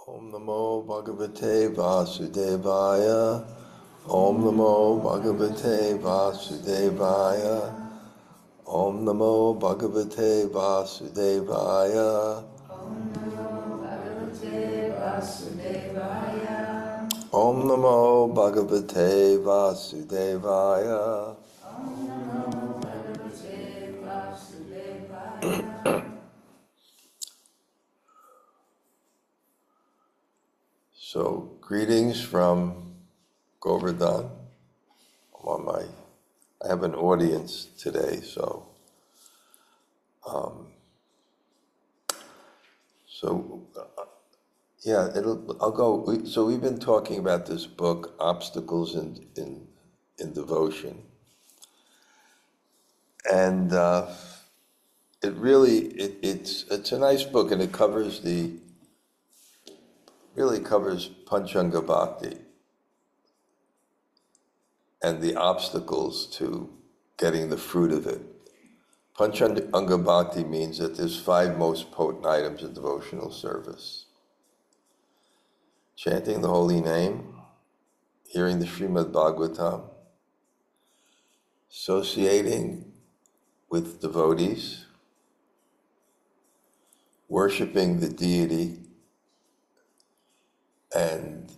Om Namo Bhagavate Vasudevaya. Om Namo Bhagavate Vasudevaya. Om Namo Bhagavate Vasudevaya. Om Namo Bhagavate Vasudevaya. So, greetings from Govardhan. I have an audience today, I'll go. So we've been talking about this book, Obstacles in Devotion, and it's a nice book, and it covers Panchanga Bhakti and the obstacles to getting the fruit of it. Panchanga Bhakti means that there's 5 most potent items of devotional service: chanting the holy name, hearing the Srimad Bhagavatam, associating with devotees, worshiping the deity, and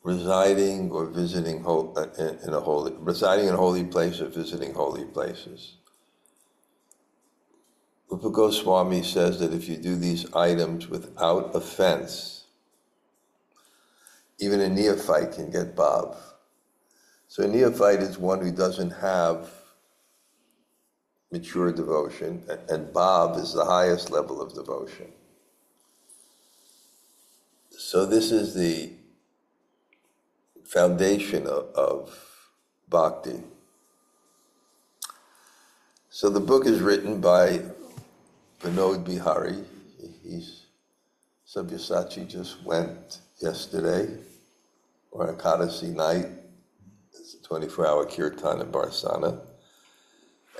residing or visiting in a holy place or visiting holy places. Rupa Goswami says that if you do these items without offense, even a neophyte can get bhav. So a neophyte is one who doesn't have mature devotion, and bhav is the highest level of devotion. So this is the foundation of bhakti. So the book is written by Vinod Bihari. Sabyasachi just went yesterday, or Ekadasi night. It's a 24-hour kirtan in Barsana.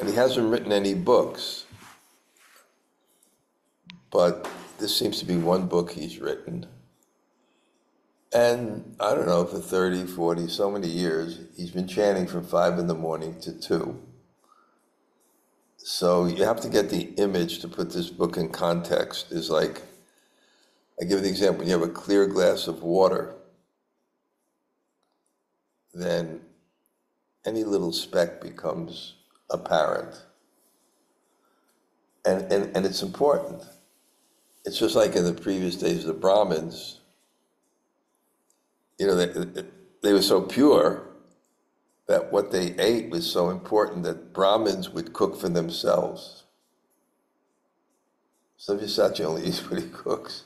And he hasn't written any books, but this seems to be one book he's written. And I don't know, for 30, 40, so many years, he's been chanting from 5 in the morning to 2. So you have to get the image to put this book in context. Is like, I give the example, when you have a clear glass of water, then any little speck becomes apparent. And it's important. It's just like in the previous days, the Brahmins, they were so pure that what they ate was so important that Brahmins would cook for themselves. Sabyasachi only eats what he cooks.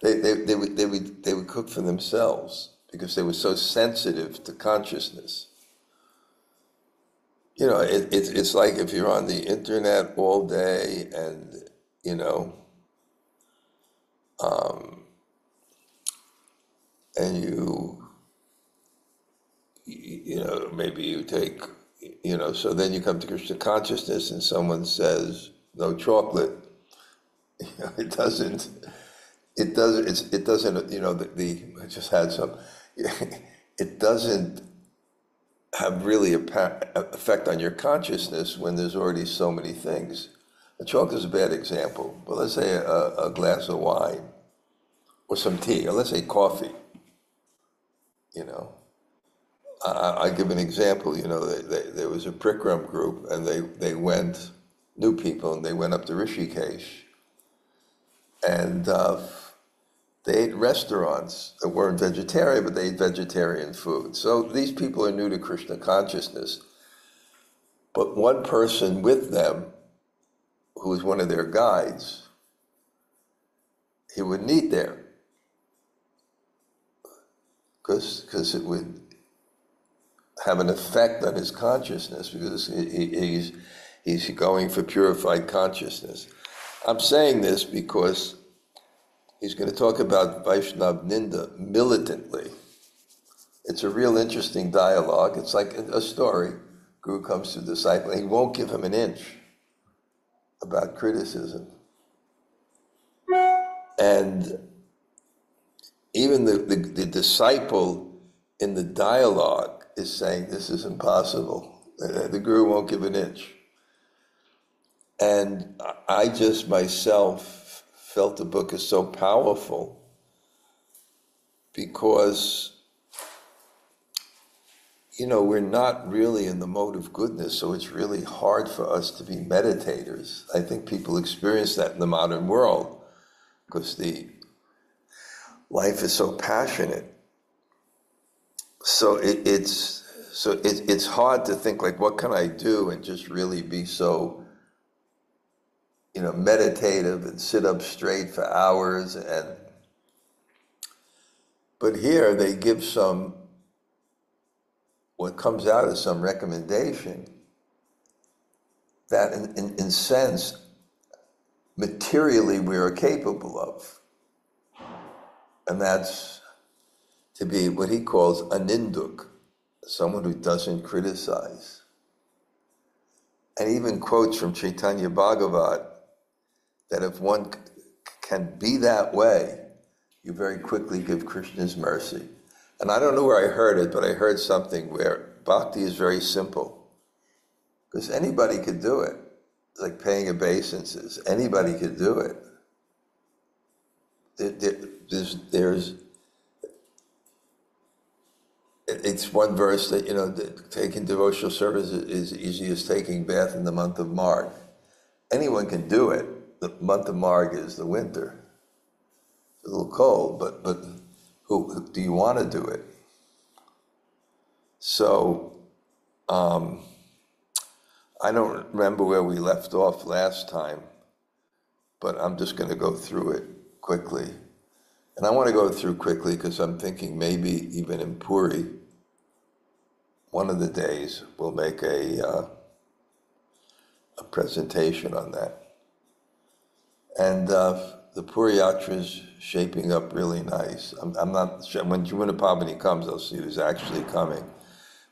They would cook for themselves because they were so sensitive to consciousness. It's like if you're on the internet all day and, and maybe you take, so then you come to Krishna consciousness and someone says, no chocolate. I just had some, it doesn't have really an effect on your consciousness when there's already so many things. A chocolate is a bad example, but let's say a glass of wine or some tea, or let's say coffee. I give an example. There was a Prikram group, and they went, new people, and they went up to Rishikesh, and they ate restaurants that weren't vegetarian, but they ate vegetarian food. So these people are new to Krishna consciousness, but one person with them, who was one of their guides, he wouldn't eat there because it would have an effect on his consciousness, because he's going for purified consciousness. I'm saying this because he's going to talk about Vaishnav Ninda militantly. It's a real interesting dialogue. It's like a story. Guru comes to disciple, and he won't give him an inch about criticism. And even the disciple in the dialogue is saying, this is impossible. The Guru won't give an inch. And I just myself felt the book is so powerful because, we're not really in the mode of goodness, so it's really hard for us to be meditators. I think people experience that in the modern world because the life is so passionate. So it's hard to think like, what can I do and just really be so, meditative and sit up straight for hours. But here they give what comes out as some recommendation that in sense, materially we are capable of. And that's to be what he calls a ninduk, someone who doesn't criticize. And even quotes from Chaitanya Bhagavat that if one can be that way, you very quickly give Krishna's mercy. And I don't know where I heard it, but I heard something where bhakti is very simple. Because anybody could do it. It's like paying obeisances. Anybody could do it. It's one verse that, taking devotional service is easy as taking bath in the month of March. Anyone can do it. The month of March is the winter. It's a little cold, but who do you want to do it? So, I don't remember where we left off last time, but I'm just going to go through it quickly. And I want to go through quickly because I'm thinking maybe even in Puri, one of the days we'll make a presentation on that. And the Puri Yatra is shaping up really nice. I'm not sure, when Jumuna Pavani comes, I'll see who's actually coming.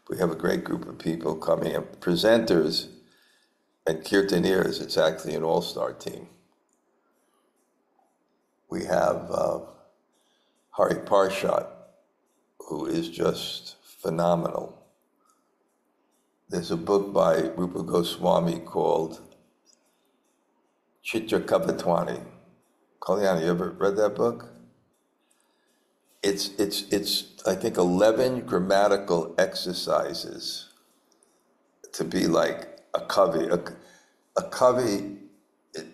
We have a great group of people coming, and presenters and kirtaniers. It's actually an all-star team. We have Hari Parshat, who is just phenomenal. There's a book by Rupa Goswami called Chitra Kavatwani. Kalyani, you ever read that book? It's I think 11 grammatical exercises to be like a kavi. A kavi,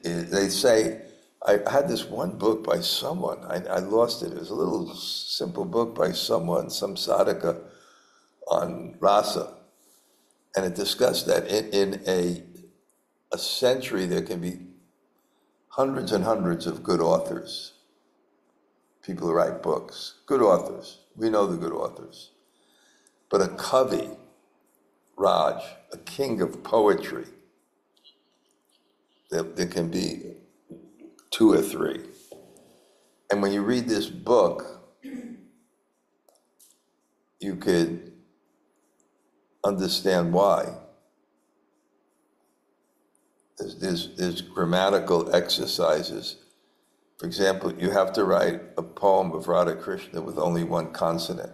they say, I had this one book by someone, I lost it. It was a little simple book by someone, some sadhaka on rasa. And it discussed that in a century there can be hundreds and hundreds of good authors. People who write books, good authors. We know the good authors. But a kavi, Raj, a king of poetry, there can be 2 or 3. And when you read this book, you could understand why. There's grammatical exercises. For example, you have to write a poem of Radha Krishna with only one consonant.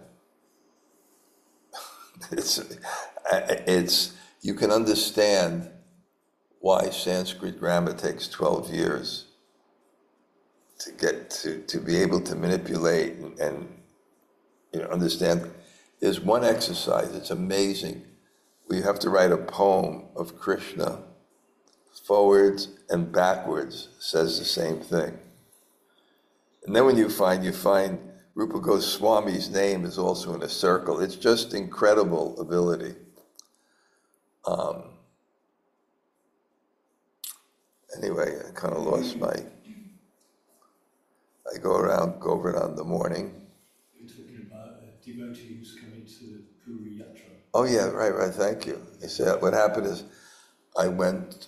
You can understand why Sanskrit grammar takes 12 years to get to be able to manipulate and understand. There's one exercise, it's amazing. We have to write a poem of Krishna, forwards and backwards, says the same thing. And then when you find Rupa Goswami's name is also in a circle. It's just incredible ability. Anyway, I kind of lost I go around Govardhan in the morning. You're talking about a devotee who's coming to the Puri Yatra. Oh yeah, right, thank you. You see, what happened is I went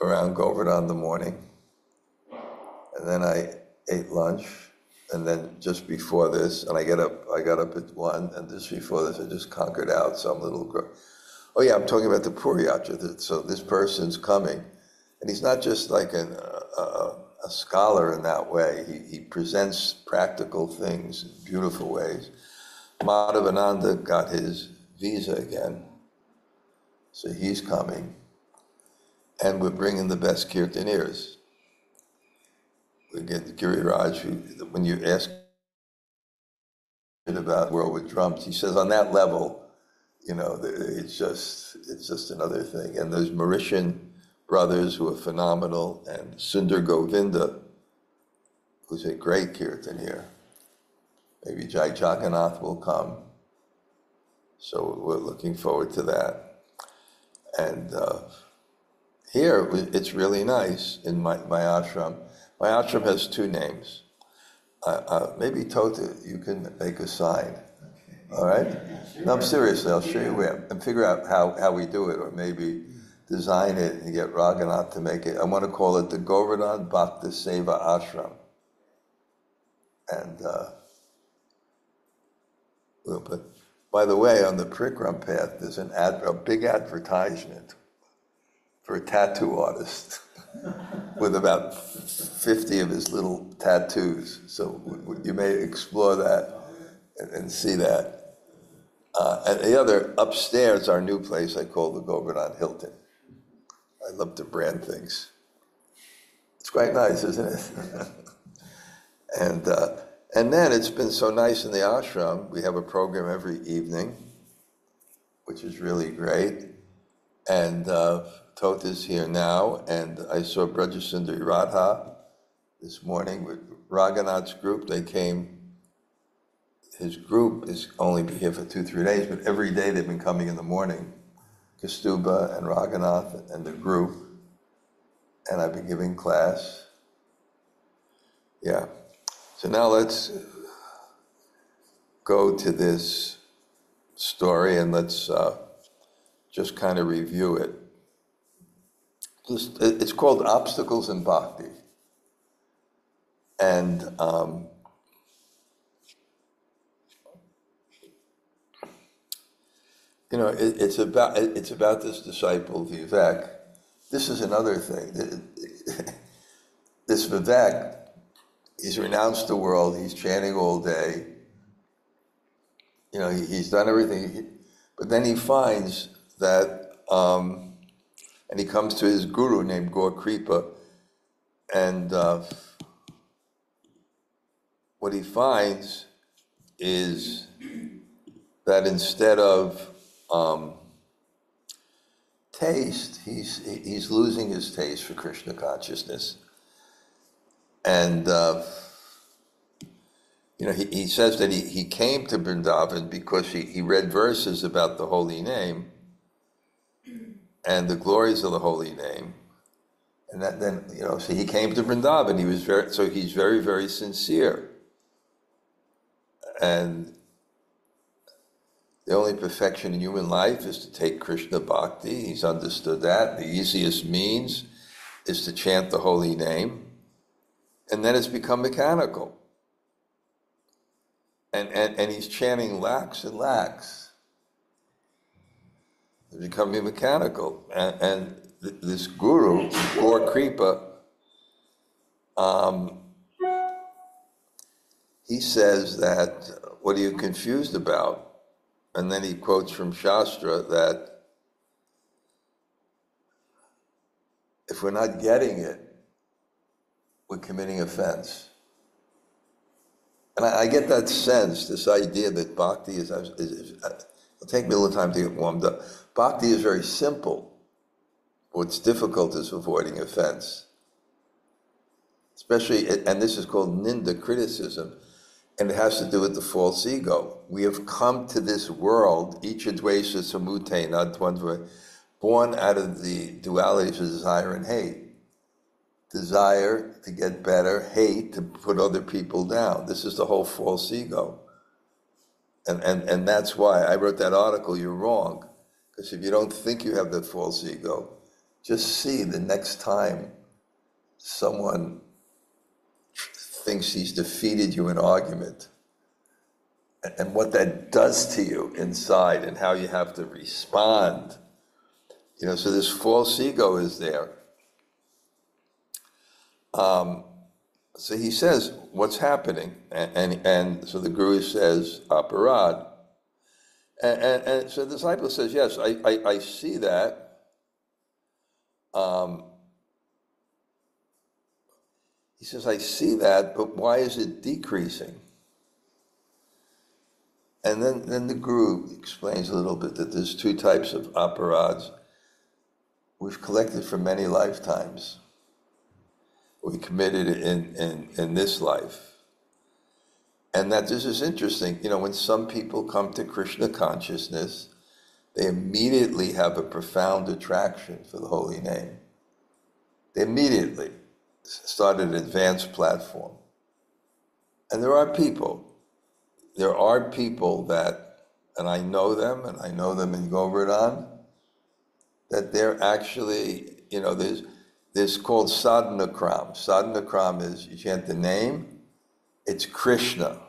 around Govardhan in the morning, and then I ate lunch, and then just before this, and I got up at 1, and just before this I just conquered out some little oh yeah, I'm talking about the Puri Yatra. So this person's coming, and he's not just like a a scholar in that way. He presents practical things in beautiful ways. Madhavananda got his visa again, so he's coming. And we're bringing the best kirtaniers. We get Giriraj, who, when you ask about World with Drums, he says on that level, it's just another thing. And those Mauritian brothers who are phenomenal, and Sundar Govinda, who's a great kirtanier. Maybe Jai Jagannath will come. So we're looking forward to that. And here, it's really nice in my ashram. My ashram has two names. Maybe Tota, you can make a sign. All right? No, I'm seriously, I'll show you where. And figure out how we do it, or maybe design it and get Raghunath to make it. I want to call it the Govardhan Bhakta Seva Ashram. And we'll put, by the way, on the Prikram path, there's a big advertisement for a tattoo artist with about 50 of his little tattoos. So you may explore that and see that. And the other, upstairs, our new place I call the Govardhan Hilton. I love to brand things. It's quite nice, isn't it? And then it's been so nice in the ashram. We have a program every evening, which is really great. And Tota's here now, and I saw Brajasundari Radha this morning with Raghunath's group. They came. His group is only be here for 2-3 days, but every day they've been coming in the morning. Kastuba and Raghunath and the group, and I've been giving class. Yeah. So now let's go to this story and let's just kind of review it. It's called Obstacles in Bhakti. And it's about this disciple Vivek. This is another thing. This Vivek, he's renounced the world. He's chanting all day. He's done everything. But then he finds that, and he comes to his guru named Gaur Kripa, and what he finds is that instead of taste, he's losing his taste for Krishna consciousness. And he says that he came to Vrindavan because he read verses about the holy name and the glories of the holy name. And then so he came to Vrindavan. He's very, very sincere. And the only perfection in human life is to take Krishna bhakti. He's understood that. The easiest means is to chant the holy name. And then it's become mechanical. And he's chanting lakhs and lakhs. It's becoming mechanical. And this guru, Gaur Kripa, he says that, what are you confused about? And then he quotes from Shastra that if we're not getting it, we're committing offense. And I get that sense, this idea that bhakti is it'll take me a little time to get warmed up. Bhakti is very simple. What's difficult is avoiding offense. Especially, and this is called ninda, criticism, and it has to do with the false ego. We have come to this world, ichadvesha samutena dvandva, born out of the dualities of desire and hate. Desire to get better, hate to put other people down. This is the whole false ego. And that's why I wrote that article, You're Wrong. Because if you don't think you have that false ego, just see the next time someone thinks he's defeated you in argument and what that does to you inside and how you have to respond. So this false ego is there. So he says, what's happening? And so the Guru says, aparad. And so the disciple says, yes, I see that. He says, I see that, but why is it decreasing? And then the Guru explains a little bit that there's two types of aparads we've collected for many lifetimes. We committed in this life. And that this is interesting. You know, when some people come to Krishna consciousness, they immediately have a profound attraction for the holy name. They immediately start an advanced platform. And there are people that, and I know them in Govardhan, that they're actually, you know, there's called sadhana kram. Sadhana kram is, you chant the name, it's Krishna.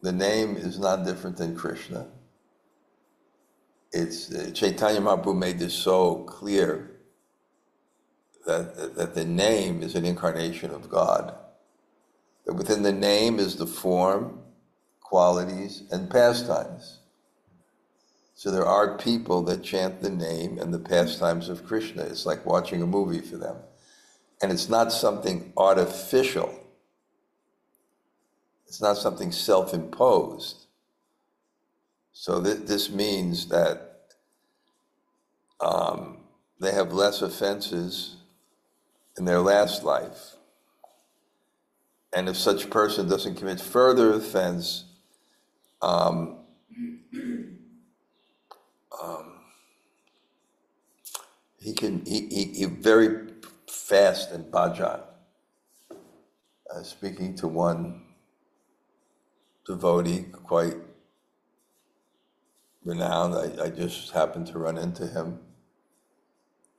The name is not different than Krishna. It's, Chaitanya Mahaprabhu made this so clear that the name is an incarnation of God. That within the name is the form, qualities, and pastimes. So there are people that chant the name and the pastimes of Krishna. It's like watching a movie for them. And it's not something artificial. It's not something self-imposed. So this means that they have less offenses in their last life. And if such person doesn't commit further offense, he very fast in bhajan. Speaking to one devotee, quite renowned, I just happened to run into him,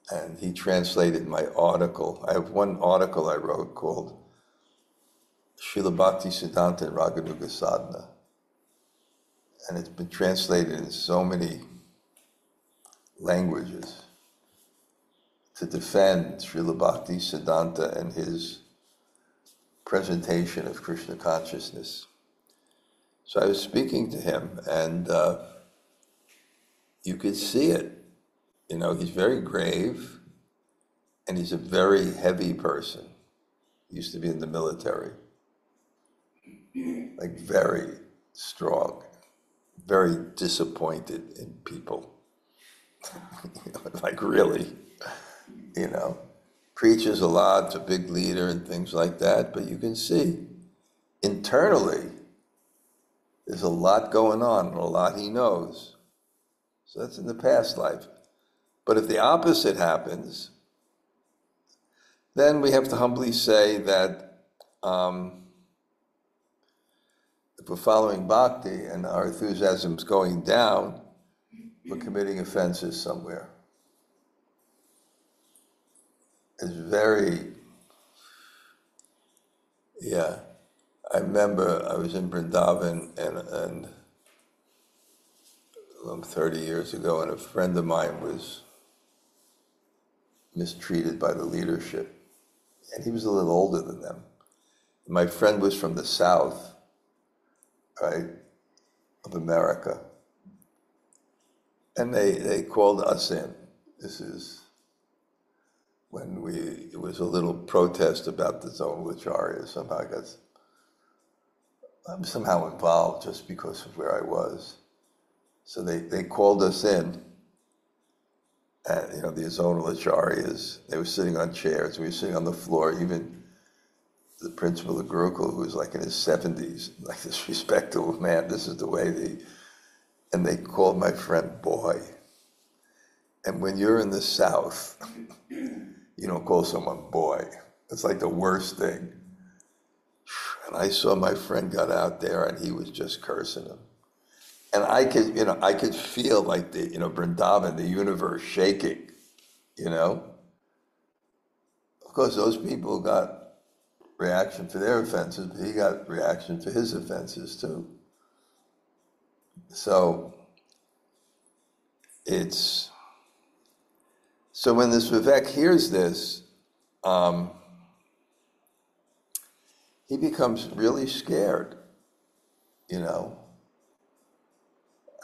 and he translated my article. I have one article I wrote called Srila Bhakti Siddhanta and Raganuga Sadhana, and it's been translated in so many languages to defend Srila Bhakti Siddhanta and his presentation of Krishna consciousness. So I was speaking to him, and you could see it. You know, he's very grave, and he's a very heavy person. He used to be in the military. Like very strong, very disappointed in people. Like really, you know, preaches a lot, a big leader and things like that, but you can see internally there's a lot going on, a lot he knows. So that's in the past life. But if the opposite happens, then we have to humbly say that if we're following bhakti and our enthusiasm's going down, we're committing offenses somewhere. It's very, yeah. I remember I was in Vrindavan and 30 years ago, and a friend of mine was mistreated by the leadership. And he was a little older than them. My friend was from the South, right, of America. And they called us in. This is when it was a little protest about the Zonalacharya. Somehow I'm somehow involved just because of where I was. So they called us in, and you know, the Zonalacharyas, they were sitting on chairs, we were sitting on the floor. Even the principal of Gurukul, who was like in his 70s, like this respectable man, this is the way and they called my friend boy. And when you're in the South, you don't call someone boy. It's like the worst thing. And I saw my friend got out there and he was just cursing him. And I could feel like Vrindavan, the universe shaking, you know? Of course, those people got reaction for their offenses, but he got reaction for his offenses too. So when this Vivek hears this, he becomes really scared,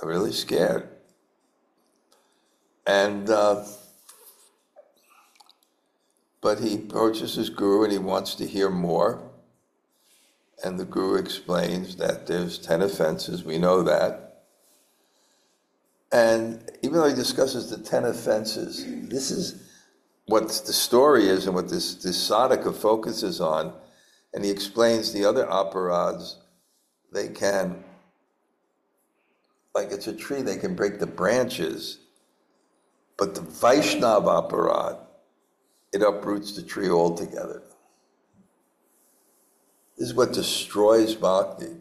really scared. And, but he approaches his guru and he wants to hear more. And the guru explains that there's 10 offenses, we know that. And even though he discusses the 10 offenses, this is what the story is and what this sadhaka focuses on. And he explains the other aparads, they can, like it's a tree, they can break the branches, but the Vaishnava aparad, it uproots the tree altogether. This is what destroys bhakti.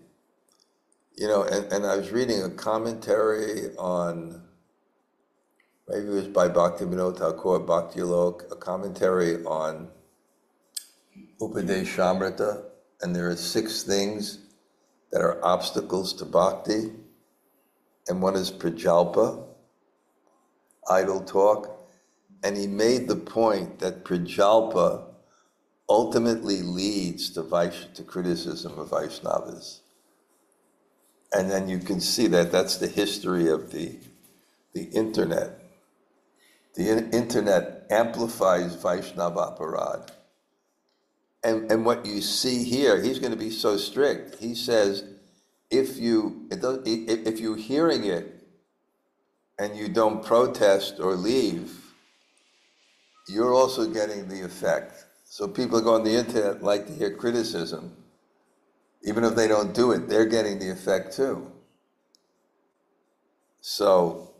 And I was reading a commentary on, maybe it was by Bhaktivinoda Thakur, Bhakti Alok, a commentary on Upadeshamrita, and there are 6 things that are obstacles to bhakti, and one is prajalpa, idle talk, and he made the point that prajalpa ultimately leads to criticism of Vaishnavas. And then you can see that that's the history of the internet. The internet amplifies Vaishnava aparad. And what you see here, he's going to be so strict. He says, if you're hearing it and you don't protest or leave, you're also getting the effect. So people who go on the internet like to hear criticism. Even if they don't do it, they're getting the effect too. So,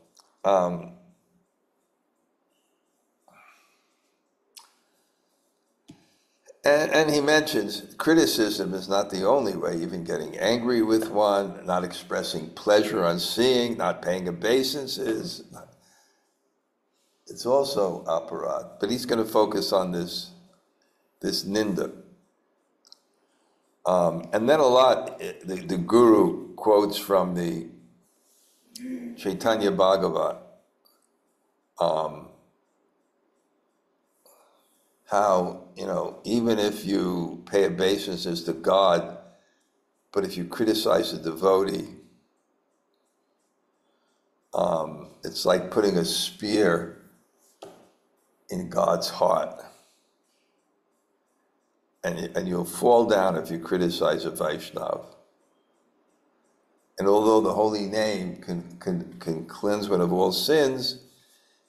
and he mentions criticism is not the only way, even getting angry with one, not expressing pleasure on seeing, not paying obeisances. It's also aparad, but he's going to focus on this ninda. And then a lot, the guru quotes from the Chaitanya Bhagavat, how, even if you pay obeisances to God, but if you criticize a devotee, it's like putting a spear in God's heart. And you'll fall down if you criticize a Vaishnava. And although the holy name can cleanse one of all sins,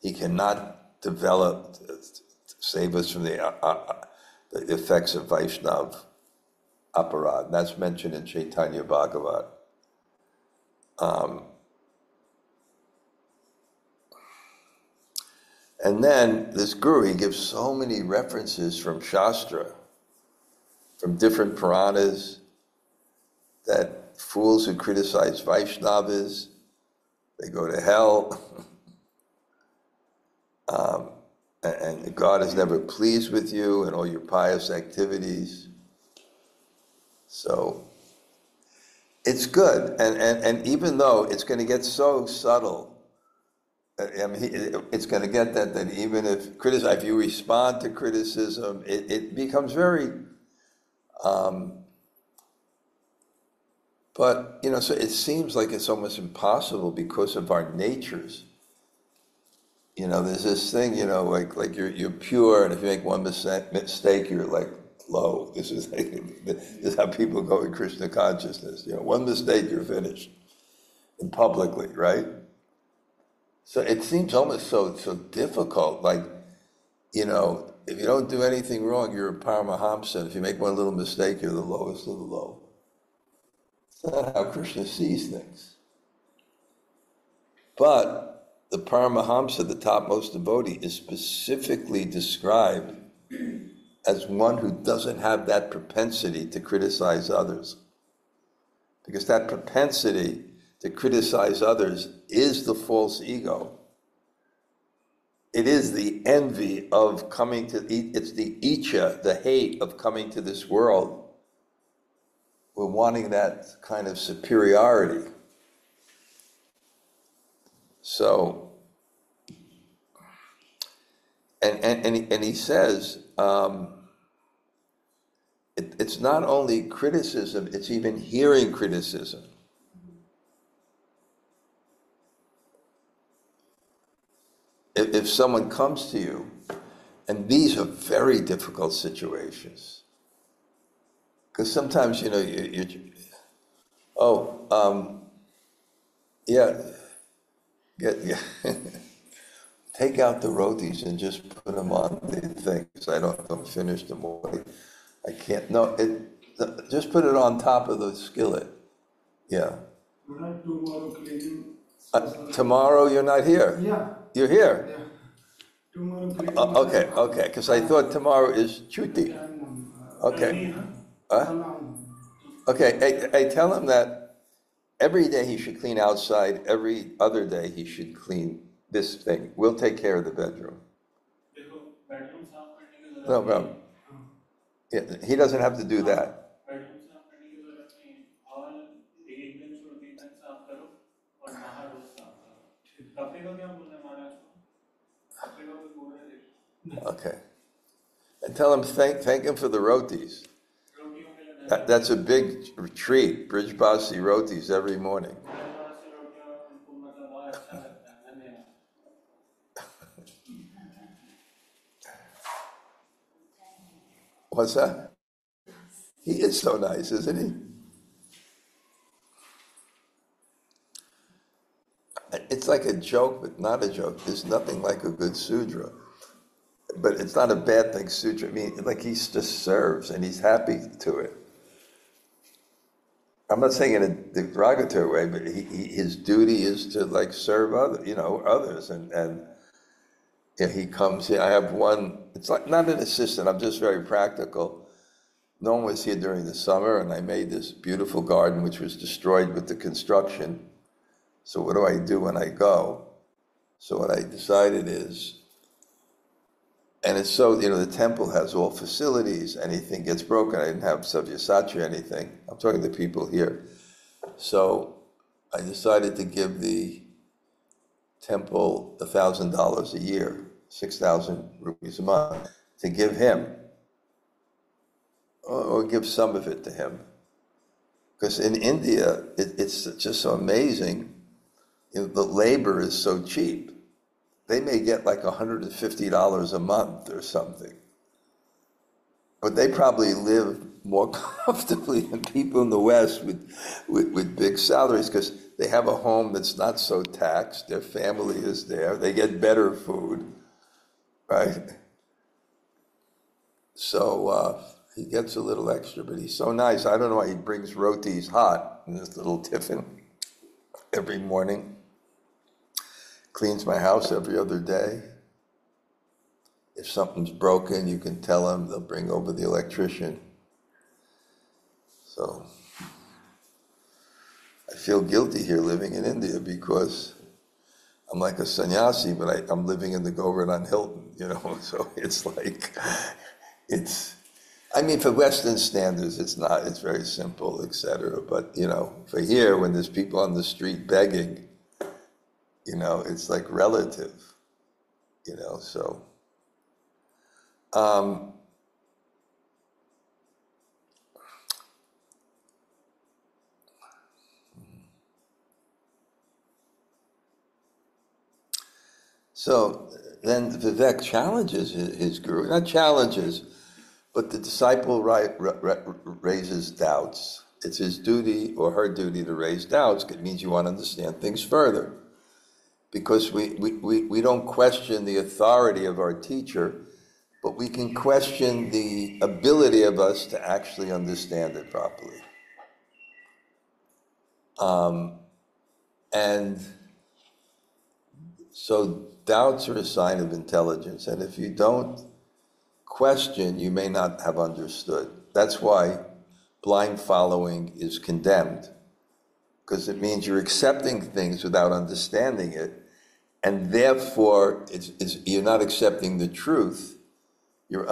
he cannot save us from the effects of Vaishnava aparad. That's mentioned in Chaitanya Bhagavat. And then this guru, he gives so many references from Shastra, from different Puranas, that fools who criticize Vaishnavas, they go to hell. And God is never pleased with you and all your pious activities. So it's good. And even though it's going to get so subtle, it's going to get that even if you respond to criticism, it becomes very, but, so it seems like it's almost impossible because of our natures. There's this thing, like you're pure, and if you make one mistake, you're like low. This is how people go in Krishna consciousness. One mistake, you're finished, and publicly, right? So it seems almost so difficult. Like, if you don't do anything wrong, you're a Paramahamsa. If you make one little mistake, you're the lowest of the low. It's not how Krishna sees things. But the Paramahamsa, the topmost devotee, is specifically described as one who doesn't have that propensity to criticize others. Because that propensity to criticize others is the false ego. It is the envy of it's the icha, the hate of coming to this world. We're wanting that kind of superiority. So, and he says, it's not only criticism, it's even hearing criticism. If someone comes to you, and these are very difficult situations, because sometimes, you know, yeah, yeah. Take out the rotis and just put them on the thing, because I don't finish them all. I can't, no, just put it on top of the skillet. Yeah. Tomorrow cleaning. Tomorrow you're not here? Yeah. You're here? Yeah. Tomorrow cleaning. Okay, because I thought tomorrow is Chuti. Okay. Okay, hey, tell him that every day he should clean outside, every other day he should clean this thing. We'll take care of the bedroom. No problem. Yeah, he doesn't have to do that. Okay. And tell him thank him for the rotis. That's a big treat, Brijbasi rotis every morning. What's that? He is so nice, isn't he? It's like a joke, but not a joke. There's nothing like a good sudra. But it's not a bad thing, sudra. I mean, like he just serves and he's happy to it. I'm not saying in a derogatory way, but his duty is to like serve others. And yeah, he comes here. I have one, it's like not an assistant, I'm just very practical. No one was here during the summer, and I made this beautiful garden which was destroyed with the construction. So what do I do when I go? So what I decided is, and it's so, the temple has all facilities, anything gets broken. I didn't have Sabyasachi or anything. I'm talking to people here. So I decided to give the temple $1,000 a year, 6,000 rupees a month, to give him, or give some of it to him. Because in India, it's just so amazing. The labor is so cheap. They may get like $150 a month or something. But they probably live more comfortably than people in the West with big salaries, because they have a home that's not so taxed, their family is there, they get better food, right? So he gets a little extra, but he's so nice. I don't know why he brings rotis hot in this little tiffin every morning. Cleans my house every other day. If something's broken, you can tell them, they'll bring over the electrician. So I feel guilty here living in India, because I'm like a sannyasi, but I'm living in the Govardhan Hilton, so it's like, for Western standards, it's very simple, etc. But, for here, when there's people on the street begging, it's like relative, so. So then Vivek challenges his guru, not challenges, but the disciple raises doubts. It's his duty or her duty to raise doubts. It means you want to understand things further. Because we don't question the authority of our teacher, but we can question the ability of us to actually understand it properly. And so doubts are a sign of intelligence, and if you don't question, you may not have understood. That's why blind following is condemned, because it means you're accepting things without understanding it, and therefore you're not accepting the truth. You're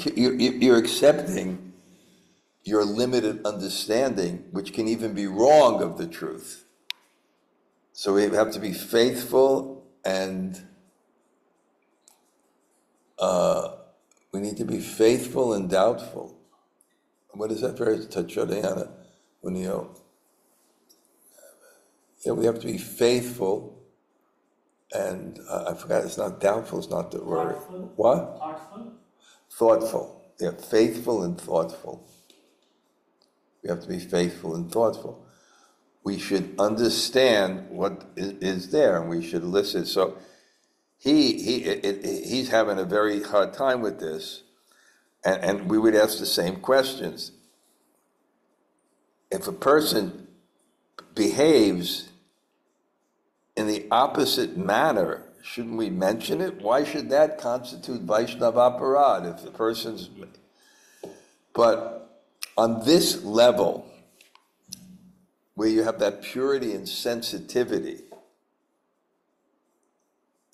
you're accepting your limited understanding, which can even be wrong of the truth. So we have to be faithful, and we need to be faithful and doubtful. what is that verse? Tachadayana. When we have to be faithful, and I forgot, it's not doubtful, it's not the word. Thoughtful. What? Thoughtful. Thoughtful. Yeah, faithful and thoughtful. We have to be faithful and thoughtful. We should understand what is there, and we should listen. So he's having a very hard time with this, and we would ask the same questions. If a person behaves in the opposite manner, shouldn't we mention it? Why should that constitute Vaishnava aparad if the person's... But on this level, where you have that purity and sensitivity,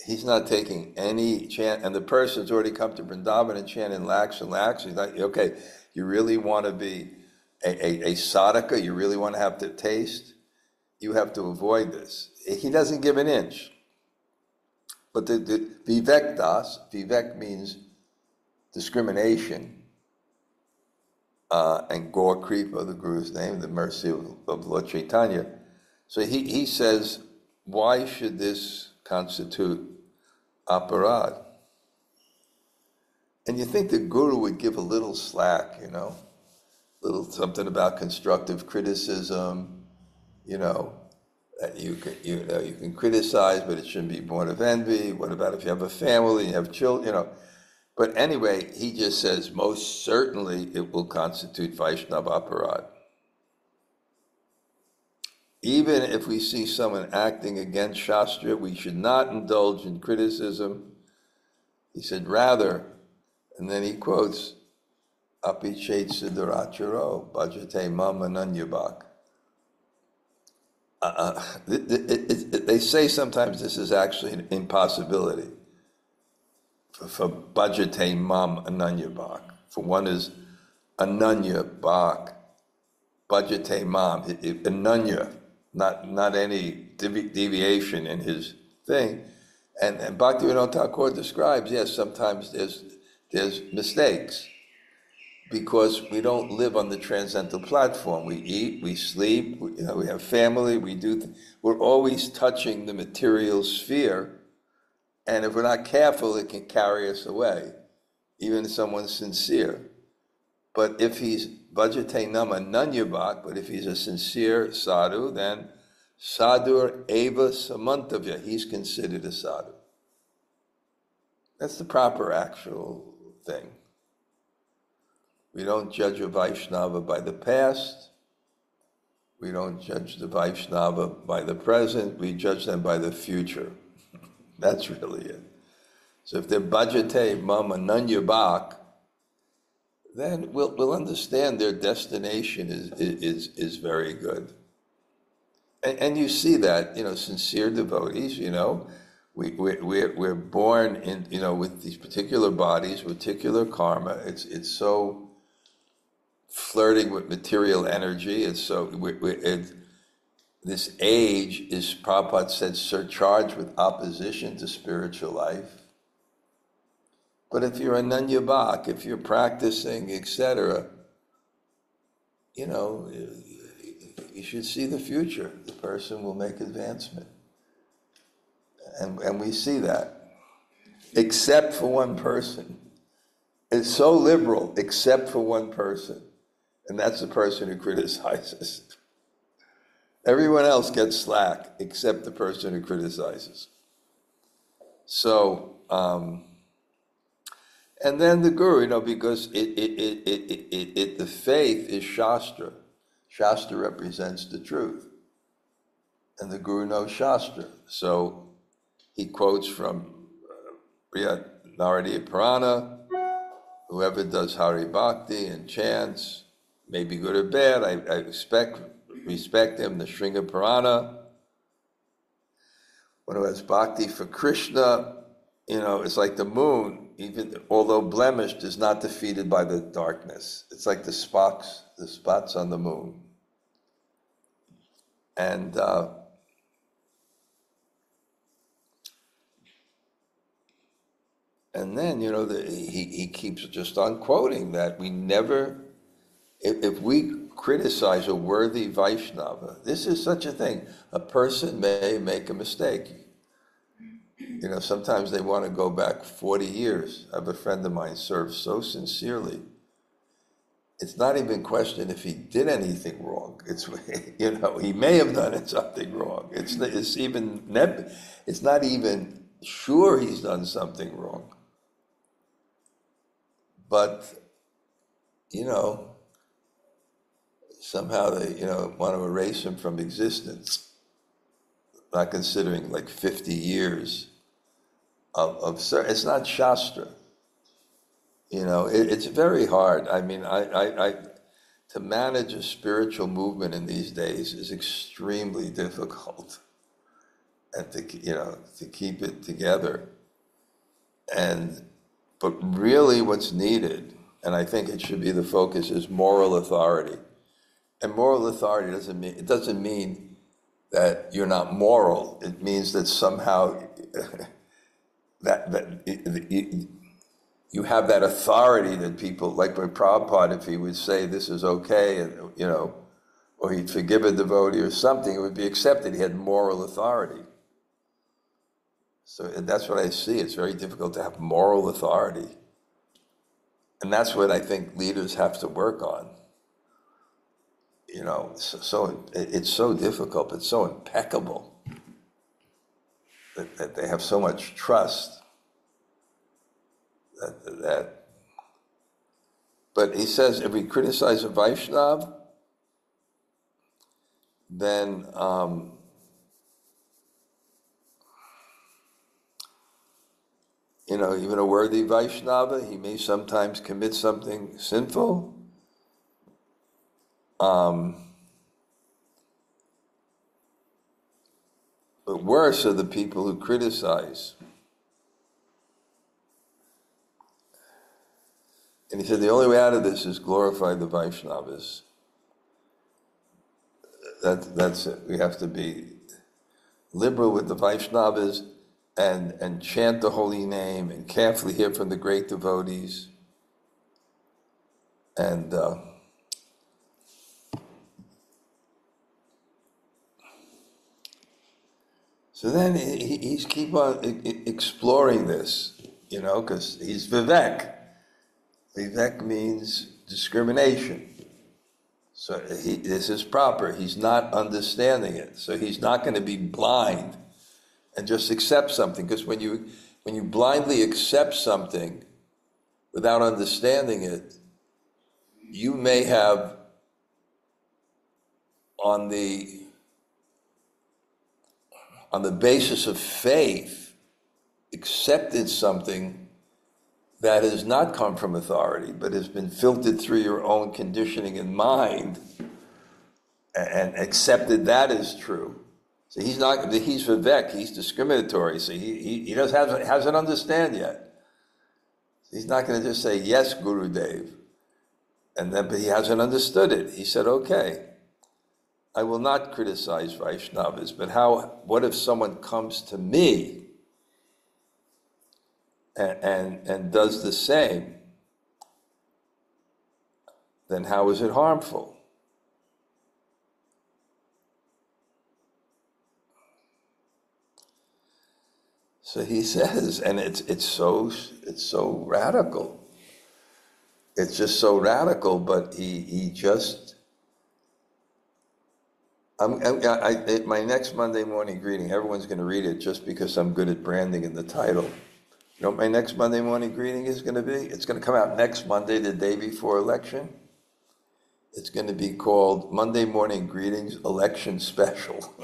he's not taking any chance, and the person's already come to Vrindavan and chanting lakhs and lakhs. He's like, okay, you really want to be a sadhaka, you really want to have the taste, you have to avoid this. He doesn't give an inch. But the vivek means discrimination, and Gaur Kripa, the Guru's name, the mercy of Lord Chaitanya. So he says, why should this constitute aparad? And you think the Guru would give a little slack, little something about constructive criticism, that you can criticize, but it shouldn't be born of envy. What about if you have a family, you have children, But anyway, he just says, most certainly it will constitute Vaishnava aparad. Even if we see someone acting against Shastra, we should not indulge in criticism. He said, rather, and then he quotes, Api chet siddharacharo bhajate mam ananyabhak. They say sometimes this is actually an impossibility. For bhajate mam ananyabhak. For one is ananyabhak, bhajate mam, ananya, not any deviation in his thing. And Bhaktivinoda Thakur describes, yes, sometimes there's mistakes, because we don't live on the transcendental platform. We eat, we sleep, we have family, we're always touching the material sphere, and if we're not careful, it can carry us away, even if someone's sincere. But if he's bhajate nama nanyabhak, but if he's a sincere sadhu, then sadhur eva samantavya, he's considered a sadhu. That's the proper actual thing. We don't judge a Vaishnava by the past. We don't judge the Vaishnava by the present. We judge them by the future. That's really it. So if they're bhajate mam ananyabhak, then we'll understand their destination is very good. And you see that, sincere devotees, we're born in, with these particular bodies, particular karma. It's so flirting with material energy. It's so, this age is, Prabhupada said, surcharged with opposition to spiritual life. But if you're a Nanyabhak, if you're practicing, etc., you should see the future. The person will make advancement. And we see that. Except for one person. It's so liberal, except for one person. And that's the person who criticizes. Everyone else gets slack, except the person who criticizes. So, and then the Guru, because the faith is Shastra. Shastra represents the truth. And the Guru knows Shastra. So he quotes from Brihad Naradiya Purana, whoever does Hari Bhakti and chants, may be good or bad, I respect him, the Shringa Purana. One who has Bhakti for Krishna, it's like the moon, even although blemished, is not defeated by the darkness. It's like the spots on the moon. And then, he keeps just on quoting that we never if we criticize a worthy Vaishnava, this is such a thing. A person may make a mistake. You know, sometimes they want to go back 40 years. I have a friend of mine served so sincerely. It's not even question if he did anything wrong. It's, you know, he may have done something wrong. It's not even sure he's done something wrong. But, you know, somehow they, you know, want to erase him from existence, not considering like 50 years of it's not Shastra. You know, it's very hard. I mean, to manage a spiritual movement in these days is extremely difficult, and to keep it together. But really, what's needed, and I think it should be the focus, is moral authority. And moral authority doesn't mean that you're not moral. It means that somehow you have that authority that people, like with Prabhupada, if he would say this is okay, and you know, or he'd forgive a devotee or something, it would be accepted. He had moral authority. So that's what I see. It's very difficult to have moral authority. And that's what I think leaders have to work on. You know, so it's so difficult, but so impeccable that they have so much trust that. But he says if we criticize a Vaishnava, then you know, even a worthy Vaishnava, he may sometimes commit something sinful. But worse are the people who criticize. And he said the only way out of this is glorify the Vaishnavas. That's it. We have to be liberal with the Vaishnavas and chant the holy name and carefully hear from the great devotees. And so then he's keep on exploring this, you know, because he's Vivek. Vivek means discrimination. So this is proper. He's not understanding it. So he's not going to be blind and just accept something. Because when you blindly accept something without understanding it, you may have on the basis of faith accepted something that has not come from authority, but has been filtered through your own conditioning and mind, and accepted that as true. So he's Vivek, he's discriminatory, so he hasn't understand yet. He's not going to just say, yes, Gurudev, but he hasn't understood it. He said, okay, I will not criticize Vaishnavas, but what if someone comes to me and does the same? Then how is it harmful? So he says, and it's so radical. It's just so radical, but he just. My next Monday morning greeting, everyone's going to read it just because I'm good at branding in the title. You know what my next Monday morning greeting is going to be? It's going to come out next Monday, the day before election. It's going to be called Monday Morning Greetings Election Special.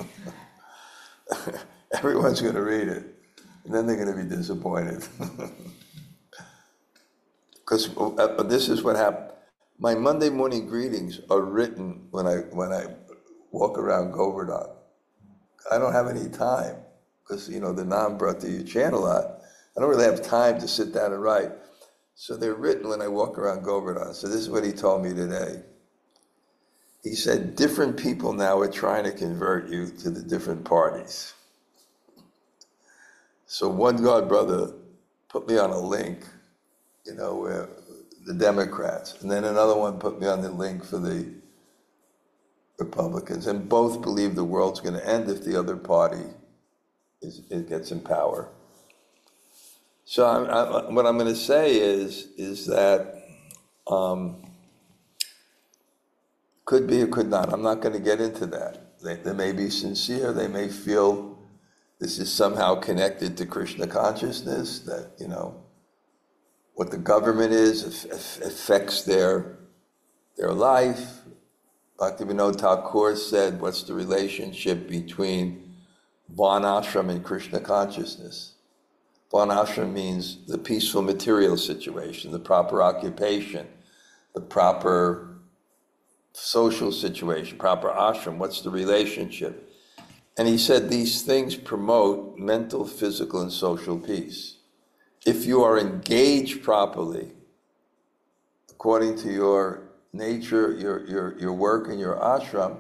Everyone's going to read it, and then they're going to be disappointed. Because this is what happened. My Monday morning greetings are written when I walk around Govardhan. I don't have any time because, you know, the Nam brought to you chant a lot. I don't really have time to sit down and write. So they're written when I walk around Govardhan. So this is what he told me today. He said, different people now are trying to convert you to the different parties. So one God brother put me on a link, you know, where the Democrats. And then another one put me on the link for the Republicans. And both believe the world's going to end if the other party it gets in power. So what I'm going to say is that could be or could not. I'm not going to get into that. They may be sincere. They may feel this is somehow connected to Krishna consciousness, that, you know, what the government is affects their life. Bhaktivinoda Thakur said, what's the relationship between Varnashram and Krishna consciousness? Varnashram means the peaceful material situation, the proper occupation, the proper social situation, proper ashram. What's the relationship? And he said these things promote mental, physical, and social peace. If you are engaged properly, according to your nature, your work, and your ashram,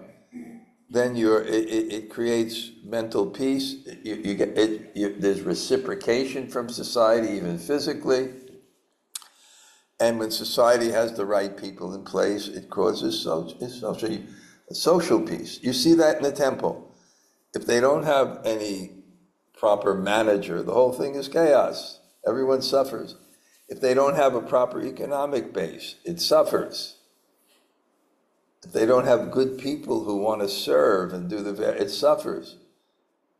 then it creates mental peace. There's reciprocation from society, even physically. And when society has the right people in place, it causes social peace. You see that in the temple. If they don't have any proper manager, the whole thing is chaos. Everyone suffers. If they don't have a proper economic base, it suffers. If they don't have good people who want to serve and do it suffers.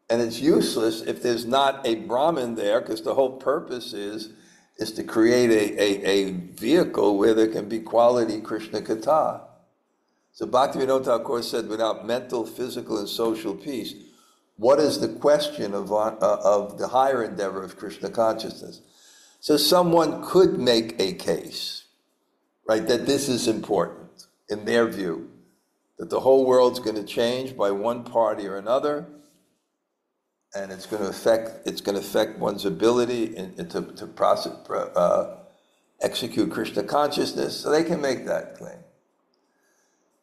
And it's useless if there's not a Brahmin there, because the whole purpose is to create a vehicle where there can be quality Krishna-katha. So Bhaktivinoda Thakur said, without mental, physical, and social peace, what is the question of the higher endeavor of Krishna consciousness? So someone could make a case, right, that this is important in their view, that the whole world's going to change by one party or another, and it's going to affect one's ability to execute Krishna consciousness. So they can make that claim.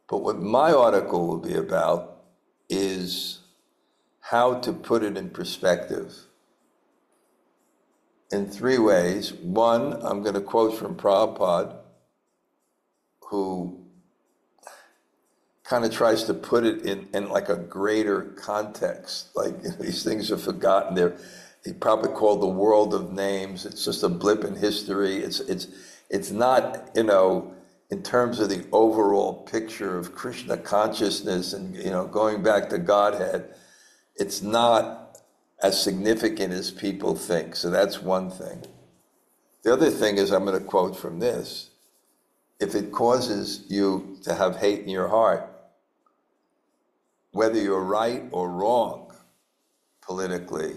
But what my article will be about is how to put it in perspective in three ways. One, I'm going to quote from Prabhupada, who kind of tries to put it in like a greater context. Like, you know, these things are forgotten. He probably called the world of names. It's just a blip in history. It's not, you know, in terms of the overall picture of Krishna consciousness and, you know, going back to Godhead, it's not as significant as people think. So that's one thing. The other thing is, I'm going to quote from this. If it causes you to have hate in your heart, whether you're right or wrong politically,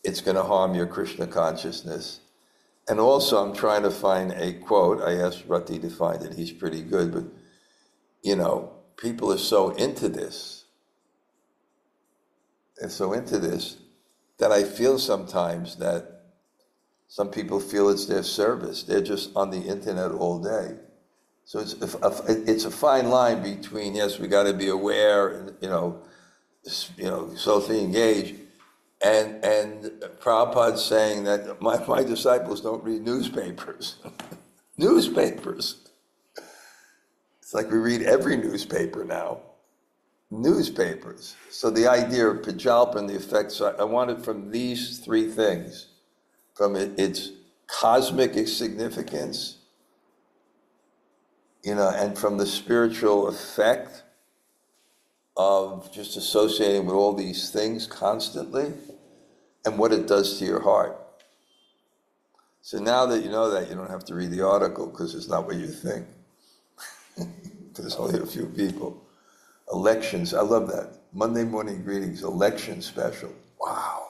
it's going to harm your Krishna consciousness. And also, I'm trying to find a quote. I asked Rati to find it. He's pretty good. But, you know, people are so into this. They're so into this that I feel sometimes that some people feel it's their service. They're just on the internet all day. So it's a fine line between, yes, we got to be aware and, you know, socially engaged, and Prabhupada's saying that my disciples don't read newspapers. Newspapers. It's like we read every newspaper now. Newspapers. So the idea of Prajalpa and the effects, I want it from these three things. From its cosmic significance, you know, and from the spiritual effect of just associating with all these things constantly, and what it does to your heart. So now that you know that, you don't have to read the article, because it's not what you think. There's only a few people. Elections, I love that. Monday morning greetings, election special. Wow.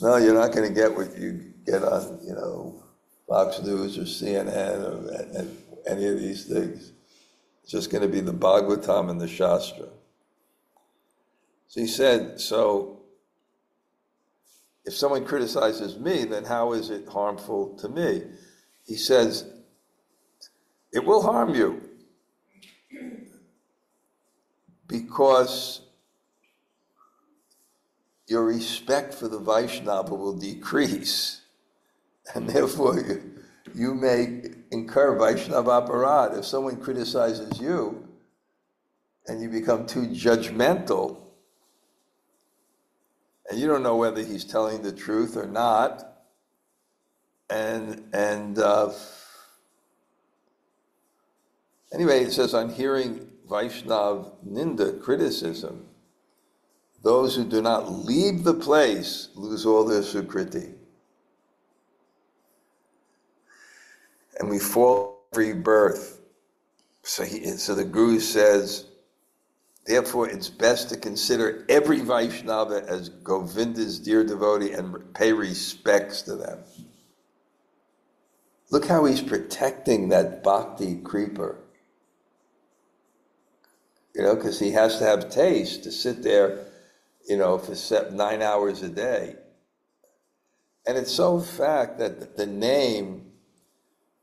No, you're not going to get what you get on, you know, Fox News or CNN or any of these things. It's just going to be the Bhagavatam and the Shastra. So he said, so if someone criticizes me, then how is it harmful to me? He says, it will harm you because your respect for the Vaishnava will decrease And therefore you may incur Vaishnava aparad. If someone criticizes you and you become too judgmental, and you don't know whether he's telling the truth or not, and anyway, it says, on hearing Vaishnav Ninda, criticism, those who do not leave the place lose all their sukriti. And we fall every birth. So the Guru says, therefore it's best to consider every Vaishnava as Govinda's dear devotee and pay respects to them. Look how he's protecting that bhakti creeper. Because he has to have taste to sit there, for 9 hours a day. And it's so fact that the name,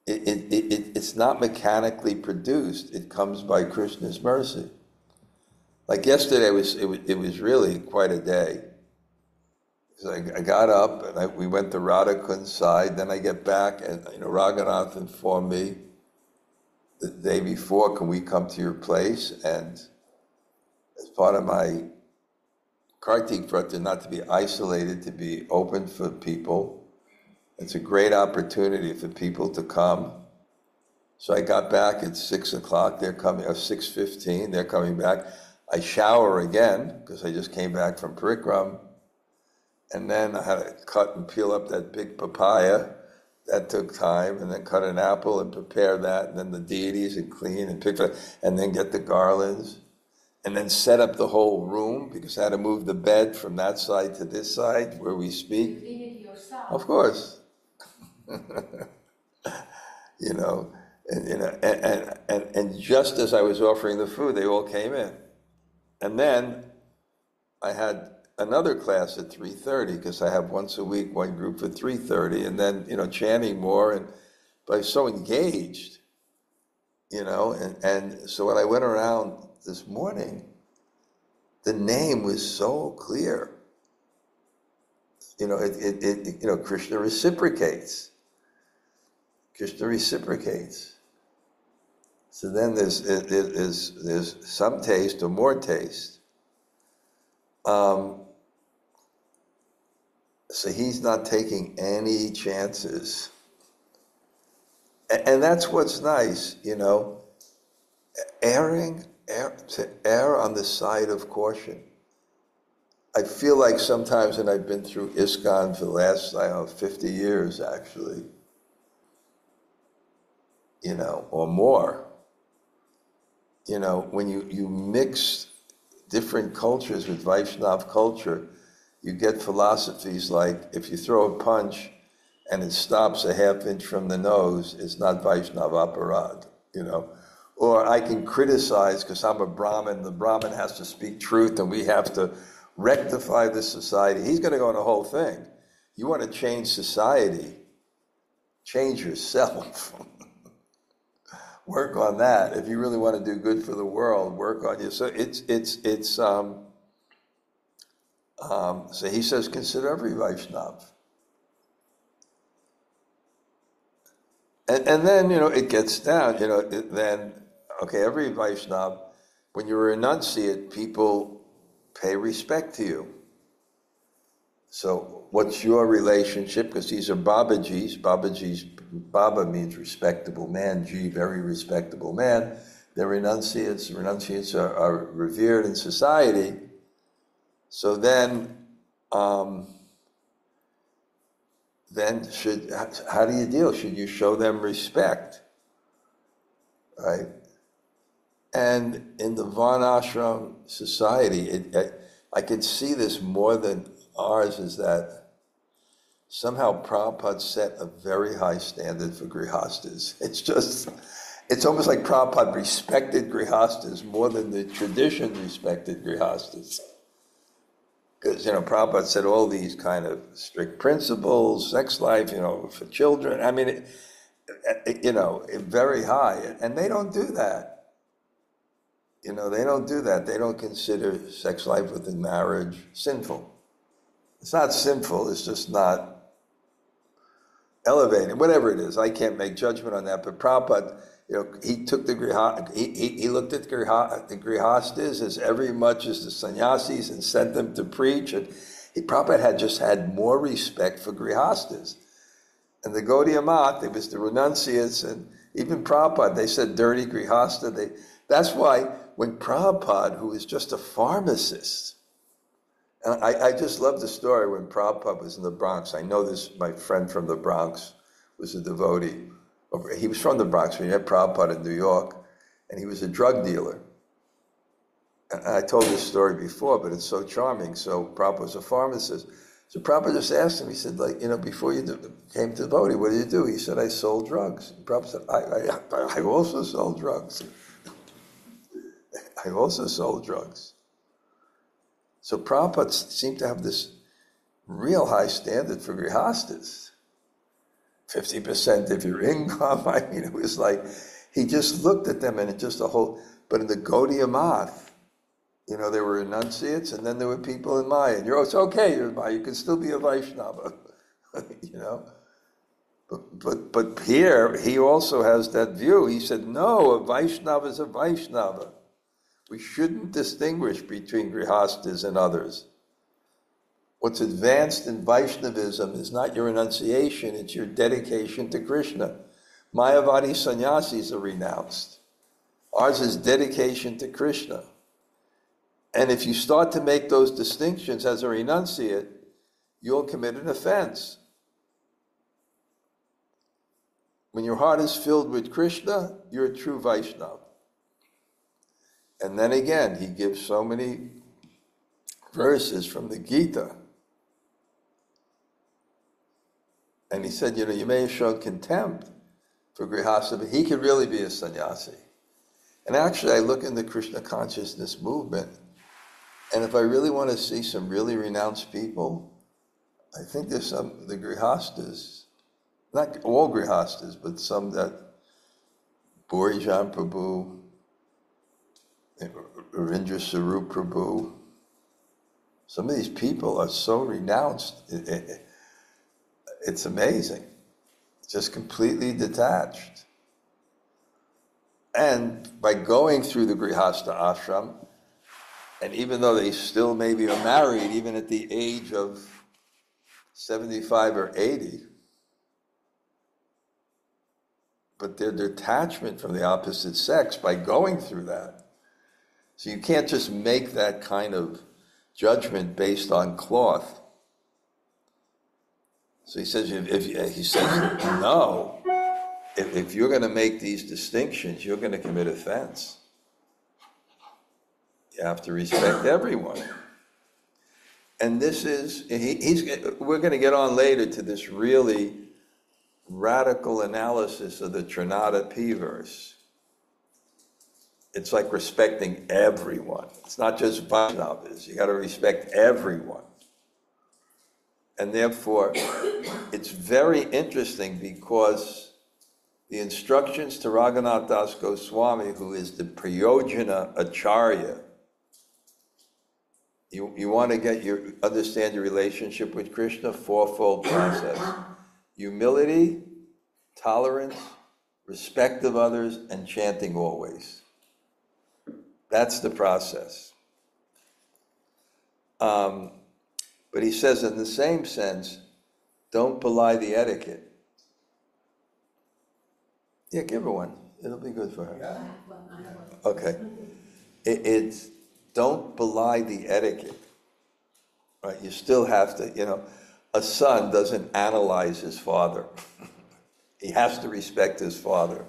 it's not mechanically produced. It comes by Krishna's mercy. Like yesterday, it was really quite a day. So I got up and we went to Radhakund's side. Then I get back and Raghunath informed me the day before, can we come to your place? And as part of my Kartik Vrata, not to be isolated, to be open for people. It's a great opportunity for people to come. So I got back at 6 o'clock, they're coming, or 6:15, they're coming back. I shower again, because I just came back from Parikram. And then I had to cut and peel up that big papaya. That took time, and then cut an apple and prepare that, and then the deities and clean and pick up, and then get the garlands, and then set up the whole room, because I had to move the bed from that side to this side where we speak. You did it yourself. Of course. And just as I was offering the food, they all came in. And then I had another class at 3:30, because I have once a week one group at 3:30, and then chanting more, but I was so engaged, and so when I went around this morning, the name was so clear. Krishna reciprocates. Krishna reciprocates. So then there's some taste or more taste. So he's not taking any chances. And that's what's nice, to err on the side of caution. I feel like sometimes, and I've been through ISKCON for the last, 50 years actually, or more. When you mix different cultures with Vaishnav culture, you get philosophies like, if you throw a punch and it stops a half inch from the nose, it's not Vaishnava aparad, Or I can criticize because I'm a Brahmin, the Brahmin has to speak truth and we have to rectify the society. He's going to go on the whole thing. You want to change society, change yourself. Work on that. If you really want to do good for the world, work on you. So so he says, consider every Vaishnav. And then, it gets down, every Vaishnav, when you're a renunciate, people pay respect to you. So what's your relationship? Because these are Babajis. Baba means respectable man, Ji, very respectable man. They're renunciates. Renunciates are revered in society. So then how do you deal? Should you show them respect? Right? And in the Varnashram society, I can see this more than ours, is that somehow Prabhupada set a very high standard for grihastas. It's almost like Prabhupada respected grihastas more than the tradition respected grihastas. Because, Prabhupada said all these kind of strict principles, sex life, for children. I mean, very high. And they don't do that. They don't do that. They don't consider sex life within marriage sinful. It's not sinful, it's just not elevating, whatever it is. I can't make judgment on that, but Prabhupada, he took the he looked at the grihastas as very much as the sannyasis and sent them to preach. And Prabhupada had more respect for grihastas. And the Gaudiya Math, it was the renunciates, and even Prabhupada, they said dirty grihasta. That's why when Prabhupada, who was just a pharmacist, and I just love the story when Prabhupada was in the Bronx. I know this, my friend from the Bronx was a devotee. He was from the Bronx when he met Prabhupada in New York, and he was a drug dealer. And I told this story before, but it's so charming. So Prabhupada was a pharmacist. So Prabhupada just asked him, he said, before you came to devotee, what did you do? He said, I sold drugs. And Prabhupada said, I also sold drugs. I also sold drugs. So Prabhupada seemed to have this real high standard for grihastas. 50% of your income. I mean, it was like, he just looked at them and it just but in the Gaudiya Math, there were renunciates and then there were people in Maya. And it's okay, you're in Maya, you can still be a Vaishnava, But here, he also has that view. He said, no, a Vaishnava is a Vaishnava. We shouldn't distinguish between grihastas and others. What's advanced in Vaishnavism is not your renunciation, it's your dedication to Krishna. Mayavadi sannyasis are renounced. Ours is dedication to Krishna. And if you start to make those distinctions as a renunciate, you'll commit an offense. When your heart is filled with Krishna, you're a true Vaishnava. And then again, he gives so many verses from the Gita. And he said, you may have shown contempt for grihasta, but he could really be a sannyasi. And actually, I look in the Krishna consciousness movement, and if I really want to see some really renounced people, I think there's the grihastas, not all grihastas, but some that Burijan Prabhu, Ravindra Sarup Prabhu, some of these people are so renounced, it's amazing. Just completely detached. And by going through the Grihastha ashram, and even though they still maybe are married, even at the age of 75 or 80, but their detachment from the opposite sex by going through that. So you can't just make that kind of judgment based on cloth. So he says, no, if you're going to make these distinctions, you're going to commit offense. You have to respect everyone. And this is, we're going to get on later to this really radical analysis of the Trinada P verse. It's like respecting everyone. It's not just Vaishnavas. You got to respect everyone. And therefore, it's very interesting because the instructions to Raghunath Das Goswami, who is the Prayojana Acharya, you want to understand your relationship with Krishna, fourfold process. Humility, tolerance, respect of others, and chanting always. That's the process. But he says in the same sense, don't belie the etiquette. Yeah, give her one. It'll be good for her. Yeah. Okay. It's don't belie the etiquette. Right? You still have to, a son doesn't analyze his father. He has to respect his father.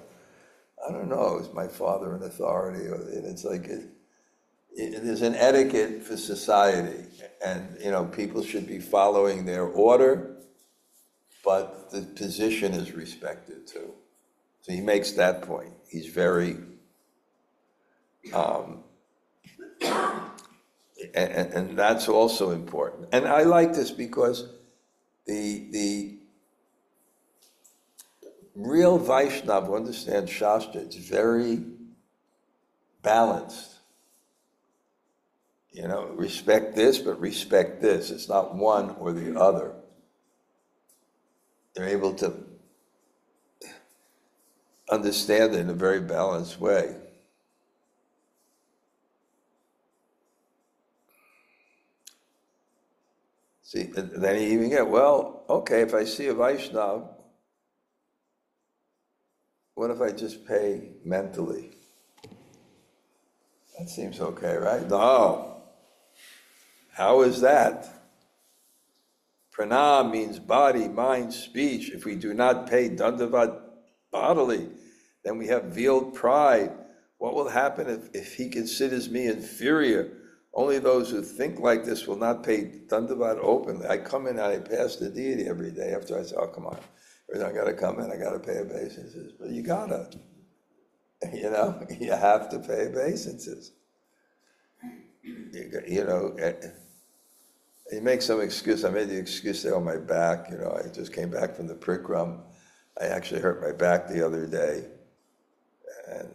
I don't know, is my father an authority? And it's like, there's an etiquette for society, and people should be following their order, but the position is respected too. So he makes that point. He's very, and that's also important. And I like this because the real Vaishnava who understands Shastra, it's very balanced. Respect this, but respect this. It's not one or the other. they're able to understand it in a very balanced way. See, and then you even get, well, okay, if I see a Vaishnava, what if I just pay mentally? That seems okay, right? No. How is that? Pranam means body, mind, speech. If we do not pay Dandavat bodily, then we have veiled pride. What will happen if he considers me inferior? Only those who think like this will not pay Dandavat openly. I come in and I pass the deity every day after I say, oh, come on. I got to come in, I got to pay obeisances. But you got to, you have to pay obeisances. You make some excuse. I made the excuse on my back. I just came back from the Prikram. I actually hurt my back the other day. And,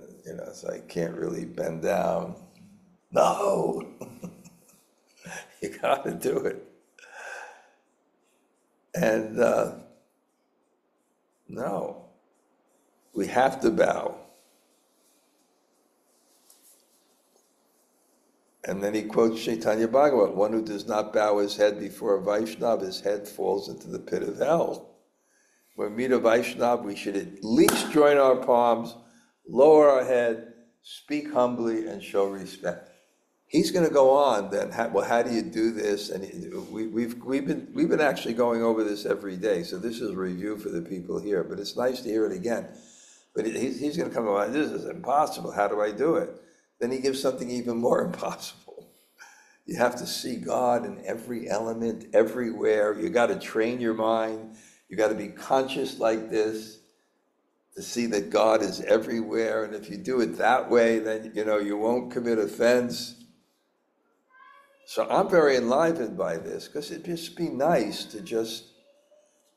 so I can't really bend down. No! You got to do it. And no, we have to bow. And then he quotes Chaitanya Bhagavat, one who does not bow his head before a Vaishnava, his head falls into the pit of hell. When we meet a Vaishnava, we should at least join our palms, lower our head, speak humbly, and show respect. He's going to go on then, how do you do this? And we've been actually going over this every day, so this is a review for the people here, but it's nice to hear it again. But he's going to come on, this is impossible, how do I do it? Then he gives something even more impossible. You have to see God in every element, everywhere. You got to train your mind. You got to be conscious like this to see that God is everywhere. And if you do it that way, then, you won't commit offense. So I'm very enlivened by this because it'd just be nice to just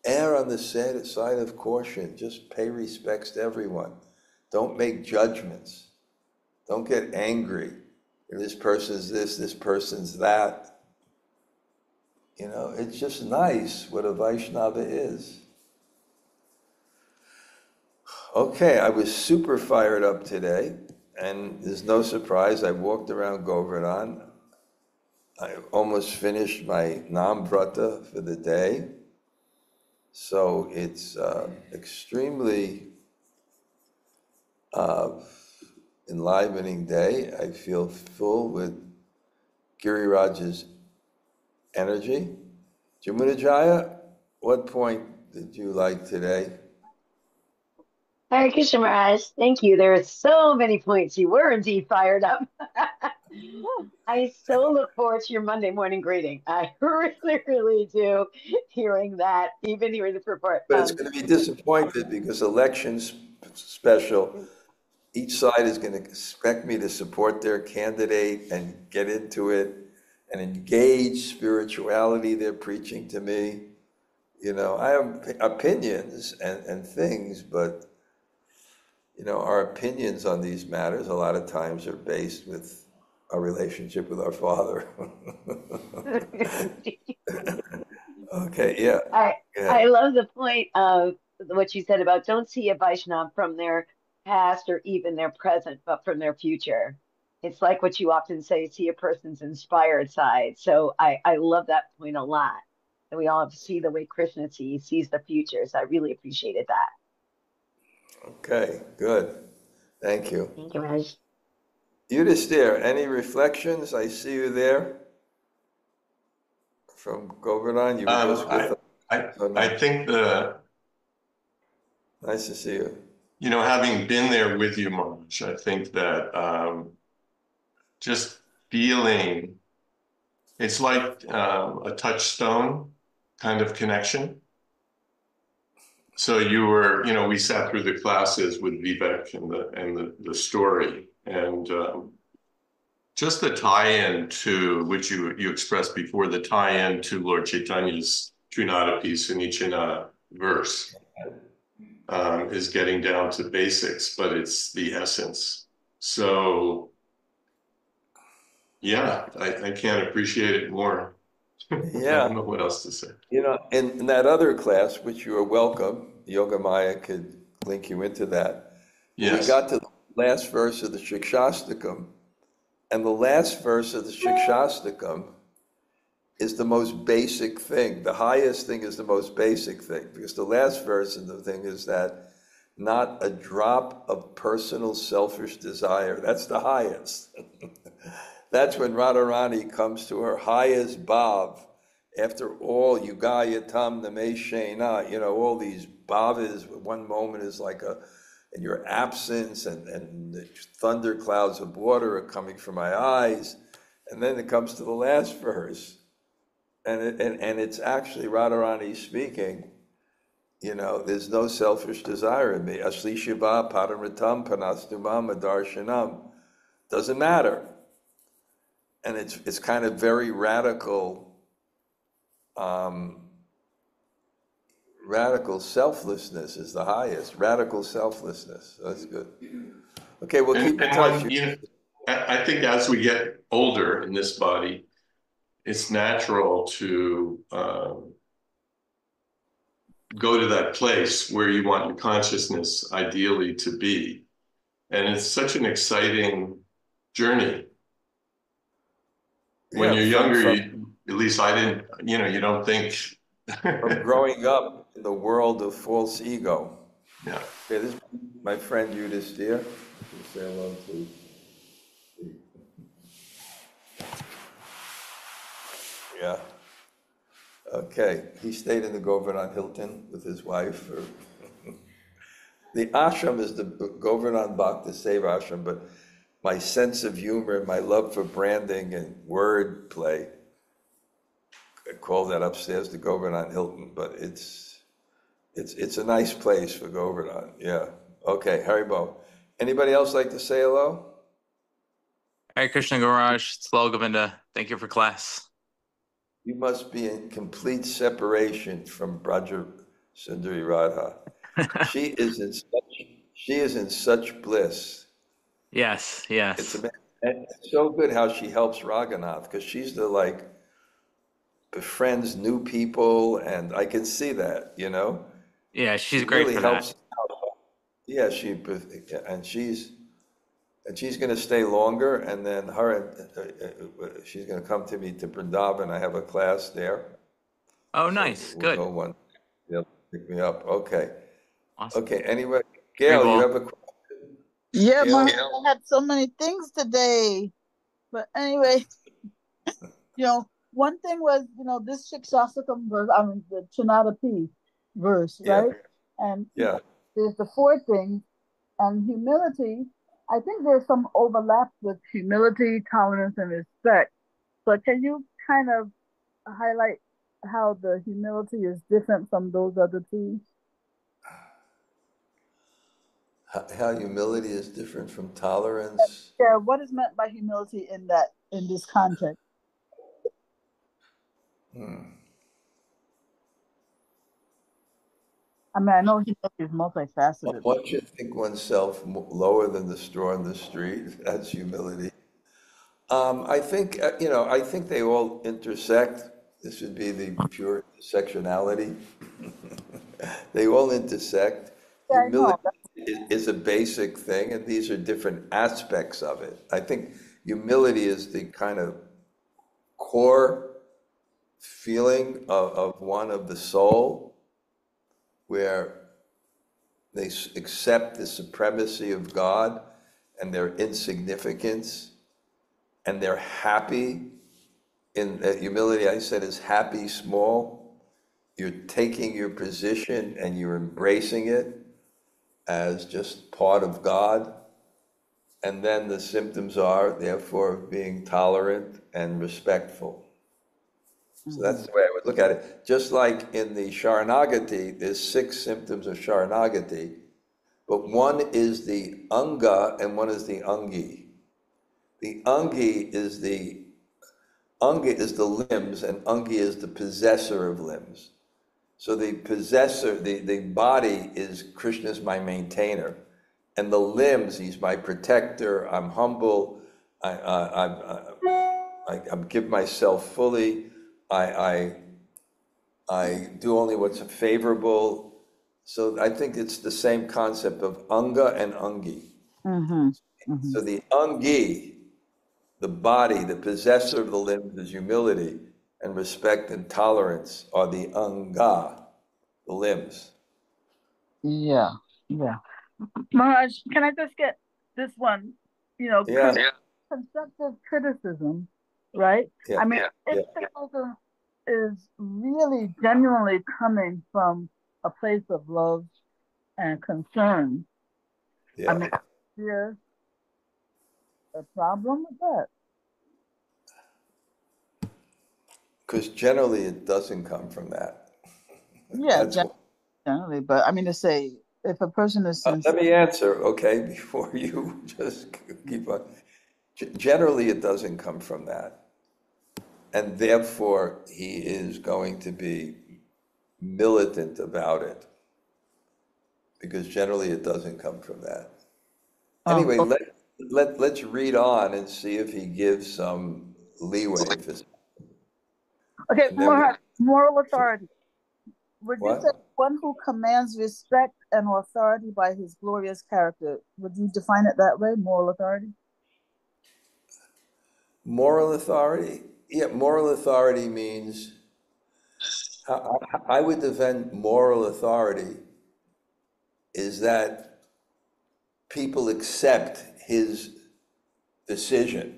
err on the side of caution. Just pay respects to everyone. Don't make judgments. Don't get angry. This person's this person's that. It's just nice what a Vaishnava is. Okay, I was super fired up today, and there's no surprise. I walked around Govardhan. I almost finished my Namvrata for the day. So it's extremely enlivening day. I feel full with Giriraj's energy. Jamunajaya, what point did you like today? Hare Krishna Maharaj, thank you. There are so many points. You were indeed fired up. I so look forward to your Monday morning greeting. I really, really do. Hearing that, even hearing the purport. But it's going to be disappointed because election's special. Each side is going to expect me to support their candidate and get into it and engage spirituality they're preaching to me. I have opinions and things, but, our opinions on these matters a lot of times are based with our relationship with our Father. Okay, yeah. I love the point of what you said about don't see a Vaishnava from their past or even their present, but from their future. It's like what you often say, see a person's inspired side. So I love that point a lot. And we all have to see the way Krishna sees the future. So I really appreciated that. Okay, good. Thank you. Thank you, Raj. Yudhisthira, any reflections? I see you there from Govardhan. You were just with us. I think Nice to see you. Having been there with you, Marge, I think that just feeling, it's like a touchstone kind of connection. So you were, we sat through the classes with Vivek and the story, and just the tie-in to which you expressed before, the tie-in to Lord Chaitanya's Trinadapi Sunichana verse is getting down to basics, but it's the essence. So yeah, I can't appreciate it more. I don't Yeah. know what else to say. You know, in that other class, which you are welcome, Yoga Maya could link you into that. But we Yes. got to the last verse of the Shikshastakam, and the last verse of the Shikshastakam is the most basic thing. The highest thing is the most basic thing, because the last verse of the thing is that not a drop of personal selfish desire. That's the highest. That's when Radharani comes to her highest bhav. After all, Yugaya Tam Nameshena, you know, all these bhavas, one moment is like in your absence, and the thunder clouds of water are coming from my eyes. And then it comes to the last verse. And it's actually Radharani speaking, you know, there's no selfish desire in me. Asli Shiva Paramritam Panastumam Adarshanam. Doesn't matter. And it's kind of very radical, radical selflessness is the highest. Radical selflessness. That's good. Okay, we'll keep in touch. You know, I think as we get older in this body, it's natural to go to that place where you want your consciousness ideally to be. And it's such an exciting journey. When you're younger, at least I didn't, you know, you don't think. From growing up in the world of false ego. Yeah. Okay, this is my friend Yudhisthira. Say hello to. Yeah. Okay, he stayed in the Govardhan Hilton with his wife. The ashram is the Govardhan Bhakti Seva Ashram, but my sense of humor, my love for branding and word play, I call that upstairs the Govardhan Hilton, but it's a nice place for Govardhan. Yeah. Okay, Haribo. Anybody else like to say hello? Hare Krishna Garaj, it's Lal Govinda. Thank you for class. You must be in complete separation from Braja Sundari Radha. She is in such bliss. Yes, yes. It's so good how she helps Raghunath, because she's befriends new people, and I can see that, you know. Yeah, she's She great really for helps that. out. Yeah, she's going to stay longer, and then she's going to come to me to Vrindavan. I have a class there. Oh, So nice. we'll Good. go one. They'll pick me up. Okay. Awesome. Okay. Anyway, Gail, you have a question? Yeah, Gail? I had so many things today. But anyway, one thing was, this Shikshastakam verse, I mean, the Chanadapi verse, Yeah. right? And Yeah. there's the four things, and humility. I think there's some overlap with humility, tolerance, and respect. But can you kind of highlight how the humility is different from those other two? How humility is different from tolerance. Yeah, what is meant by humility in this context? I mean, I know humility is multifaceted. Once you think oneself lower than the straw on the street, that's humility. I think, I think they all intersect. This would be the pure intersectionality. They all intersect. Yeah, I know. Humility is a basic thing, and these are different aspects of it. I think humility is the kind of core feeling of one of the soul, where they accept the supremacy of God and their insignificance, and they're happy. In humility, I said, is happy small. You're taking your position and you're embracing it as just part of God. And then the symptoms are, therefore, being tolerant and respectful. So that's the way I would look at it. Just like in the Sharanagati, there's 6 symptoms of Sharanagati, but one is the Anga and one is the Angi. The Angi is the Anga is the limbs, and Angi is the possessor of limbs. So the possessor, the body is Krishna's my maintainer, and the limbs, he's my protector. I'm humble. I give myself fully. I do only what's favorable. So I think it's the same concept of anga and angi. So the angi, the body, the possessor of the limbs is humility, and respect and tolerance are the anga, the limbs. Yeah, yeah. Maharaj, can I just get this one? Yeah, Constructive criticism, right? yeah, I mean, yeah, if the person is really genuinely coming from a place of love and concern, I yeah. mean, there's a problem with that. Because generally it doesn't come from that. Yeah, That's what. generally, but I mean to say, if a person is Let sincere, me answer, okay, before you just keep on. Generally, it doesn't come from that. And therefore, he is going to be militant about it. Because generally, it doesn't come from that. Anyway, okay, let's read on and see if he gives some leeway. And then, moral authority. Would you say what? one who commands respect and authority by his glorious character? Would you define it that way, moral authority? Moral authority? Yeah, moral authority means, I would defend moral authority is that people accept his decision.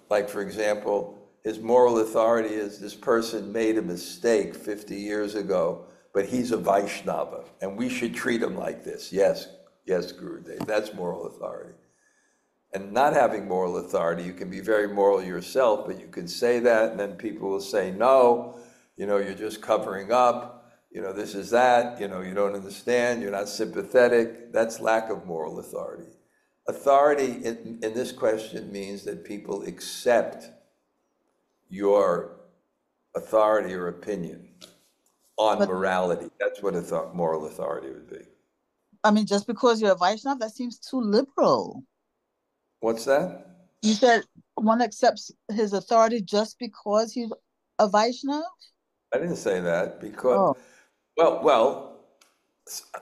Like, for example, his moral authority is this person made a mistake 50 years ago, but he's a Vaishnava, and we should treat him like this. Yes, yes, Gurudev, that's moral authority. And not having moral authority, you can be very moral yourself, but you can say that, and then people will say, no, you're just covering up, this is that, you don't understand, you're not sympathetic. That's lack of moral authority. Authority in this question means that people accept your authority or opinion on But morality. That's what moral authority would be. I mean, just because you're a Vaishnava, that seems too liberal. What's that? You said one accepts his authority just because he's a Vaishnava? I didn't say that because, Oh, well,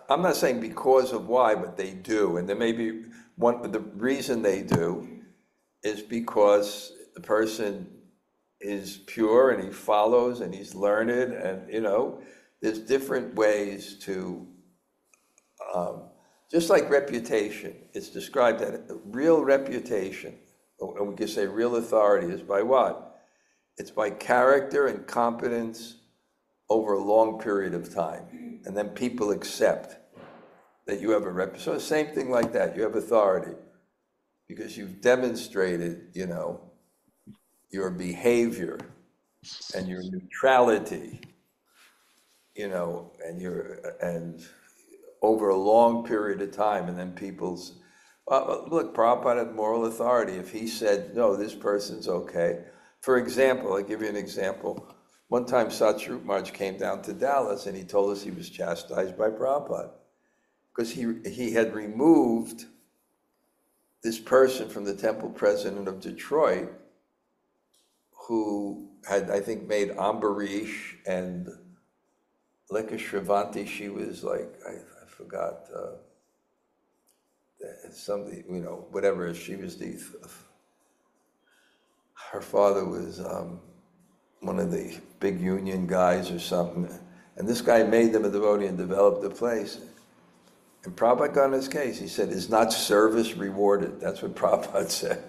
I'm not saying because of why, but they do. And there may be the reason they do is because the person is pure and he follows and he's learned, and there's different ways to just like reputation. It's described that real reputation, and we can say real authority, is by what? It's by character and competence over a long period of time, and then people accept that you have a rep. So the same thing like that. You have authority because you've demonstrated, your behavior and your neutrality, and over a long period of time, and then people's, look, Prabhupada had moral authority. If he said, no, this person's okay. For example, I'll give you an example. One time Satsvarup Maharaj came down to Dallas and he told us he was chastised by Prabhupada because he had removed this person from the temple president of Detroit who had, I think, made Ambarish and Lekha Shravanti. She was like, I forgot, somebody, whatever. She was her father was one of the big union guys or something. And this guy made them a devotee and developed the place. And Prabhupada got on his case. He said, is not service rewarded? That's what Prabhupada said.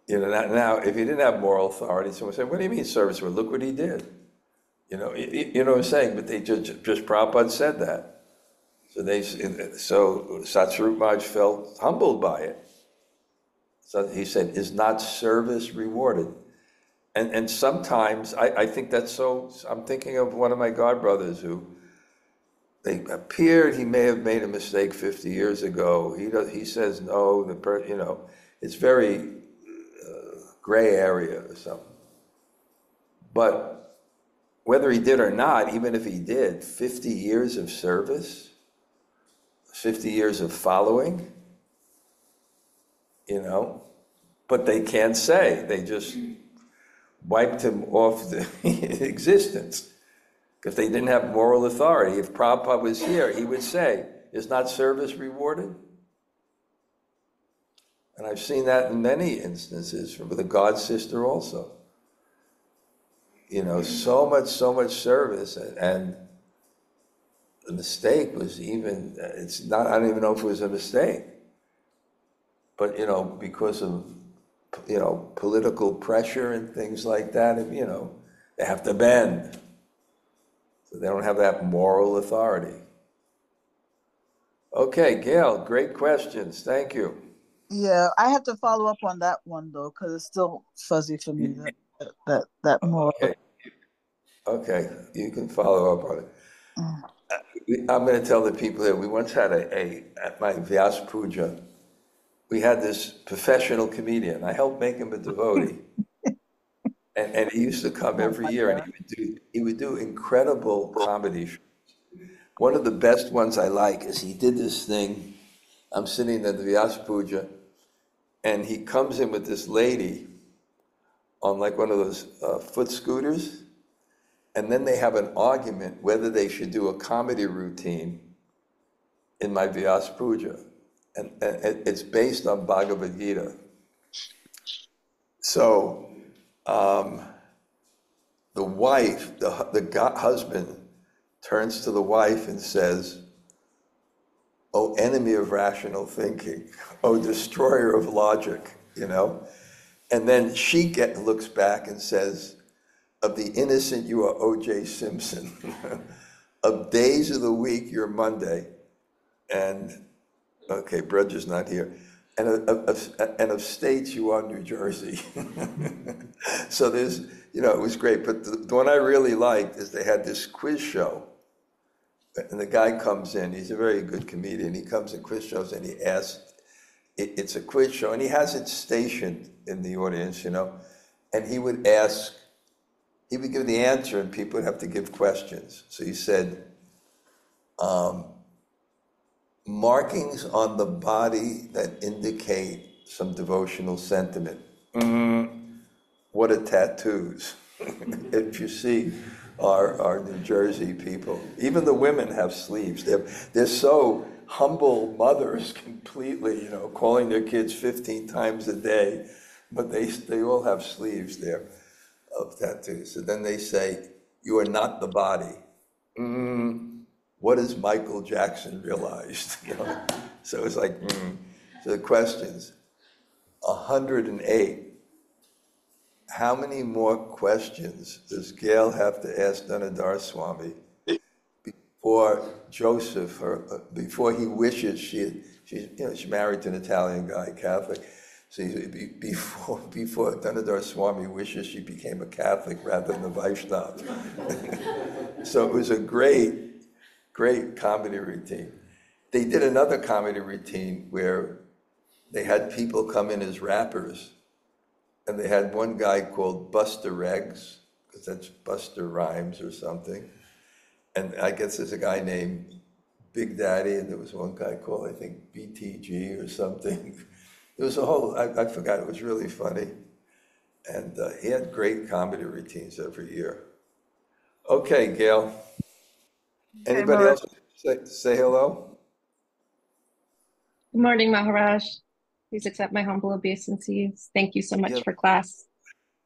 Now, if he didn't have moral authority, someone said, what do you mean service rewarded? Look what he did. You know what I'm saying? But they just Prabhupada said that. So Satsvarup Maharaj felt humbled by it. So he said, is not service rewarded? And sometimes I think that's so. I'm thinking of one of my godbrothers who they appeared. He may have made a mistake 50 years ago. He says no. It's very gray area or something. But whether he did or not, even if he did, 50 years of service, 50 years of following, but they can't say. They just, wiped him off the existence because they didn't have moral authority. If Prabhupada was here, he would say, is not service rewarded? And I've seen that in many instances with the God sister also. You know, so much service, and the mistake was even, it's not, I don't even know if it was a mistake, but, you know, because of, you know, political pressure and things like that, you know, they have to bend. So they don't have that moral authority. Okay, Gail, great questions. Thank you. Yeah, I have to follow up on that one though, because it's still fuzzy for me. That more. Okay, you can follow up on it. I'm going to tell the people here, we once had at my Vyas Puja, we had this professional comedian. I helped make him a devotee. And he used to come every year, and he would do incredible comedy shows. One of the best ones I like is he did this thing. I'm sitting at the Vyas Puja, and he comes in with this lady on like one of those foot scooters, and then they have an argument whether they should do a comedy routine in my Vyas Puja. And it's based on Bhagavad Gita. So the wife, the husband turns to the wife and says, "Oh, enemy of rational thinking, oh, destroyer of logic," you know? And then she looks back and says, "Of the innocent, you are O.J. Simpson. Of days of the week, you're Monday." And, okay, Brudge is not here. And of states, you are New Jersey. So there's, you know, it was great. But the one I really liked is they had this quiz show. And the guy comes in, he's a very good comedian. He comes in quiz shows and he asks, it's a quiz show, and he has it stationed in the audience, you know. And he would ask, he would give the answer and people would have to give questions. So he said, markings on the body that indicate some devotional sentiment. What are tattoos? If you see our New Jersey people, even the women have sleeves. They're so humble mothers completely, you know, calling their kids 15 times a day, but they all have sleeves there of tattoos. So then they say, you are not the body. What has Michael Jackson realized? You know? So it's like, So the questions, 108. How many more questions does Gail have to ask Dhanurdhara Swami before Joseph, before he wishes she's married to an Italian guy, Catholic. So before Dhanurdhara Swami wishes she became a Catholic rather than a Vaishnava. So it was a great comedy routine. They did another comedy routine where they had people come in as rappers, and they had one guy called Buster Reggs, because that's Buster Rhymes or something. And I guess there's a guy named Big Daddy, and there was one guy called, I think, BTG or something. There was a whole, I forgot, it was really funny. And he had great comedy routines every year. Okay, Gail. Anybody else say hello? Good morning, Maharaj. Please accept my humble obeisances. Thank you so much for class.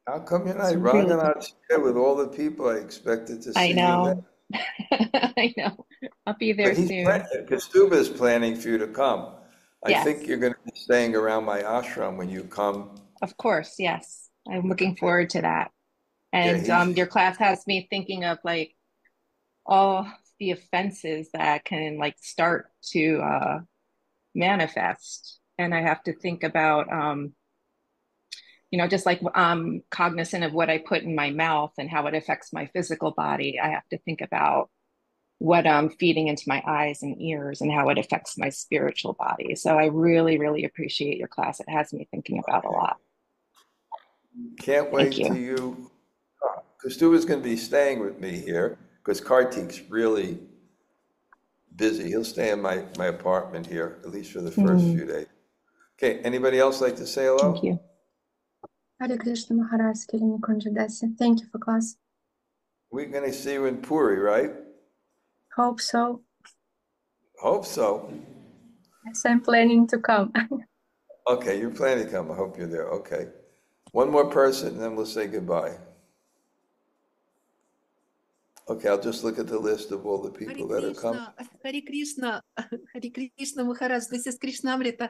How come you're not It's really out here with all the people I expected to see? I know. I know. I'll be there soon. Kastuba's planning for you to come. I Yes. think you're going to be staying around my ashram when you come. Of course, yes. I'm looking forward to that. And your class has me thinking of like all the offenses that can like start to manifest. And I have to think about just like cognizant of what I put in my mouth and how it affects my physical body. I have to think about what I'm feeding into my eyes and ears and how it affects my spiritual body. So I really, really appreciate your class. It has me thinking about a lot. Can't wait till you. Kastuba's going to be staying with me here because Kartik's really busy. He'll stay in my apartment here, at least for the first few days. Okay, anybody else like to say hello? Thank you. Hare Krishna Maharaj, Kilini Kunjadasi. Thank you for class. We're going to see you in Puri, right? Hope so. Hope so. Yes, I'm planning to come. Okay, you're planning to come. I hope you're there. Okay. One more person, and then we'll say goodbye. Okay, I'll just look at the list of all the people that are coming. Hare Krishna, Hare Krishna Maharaj, this is Krishnamrita.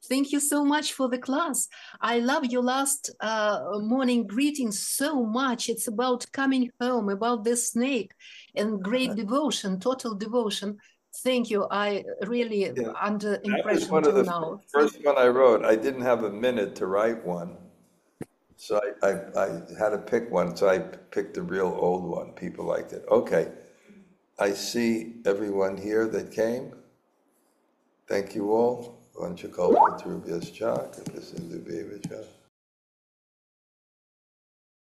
Thank you so much for the class. I love your last morning greeting so much. It's about coming home, about the snake, and great devotion, total devotion. Thank you. I really under impression That was one of till the now. first one I wrote. I didn't have a minute to write one. So I had to pick one, so I picked the real old one. People liked it. Okay, I see everyone here that came. Thank you all. Vanchakalpa Trubhyascha, Kripa Sindhu Bheva Cha.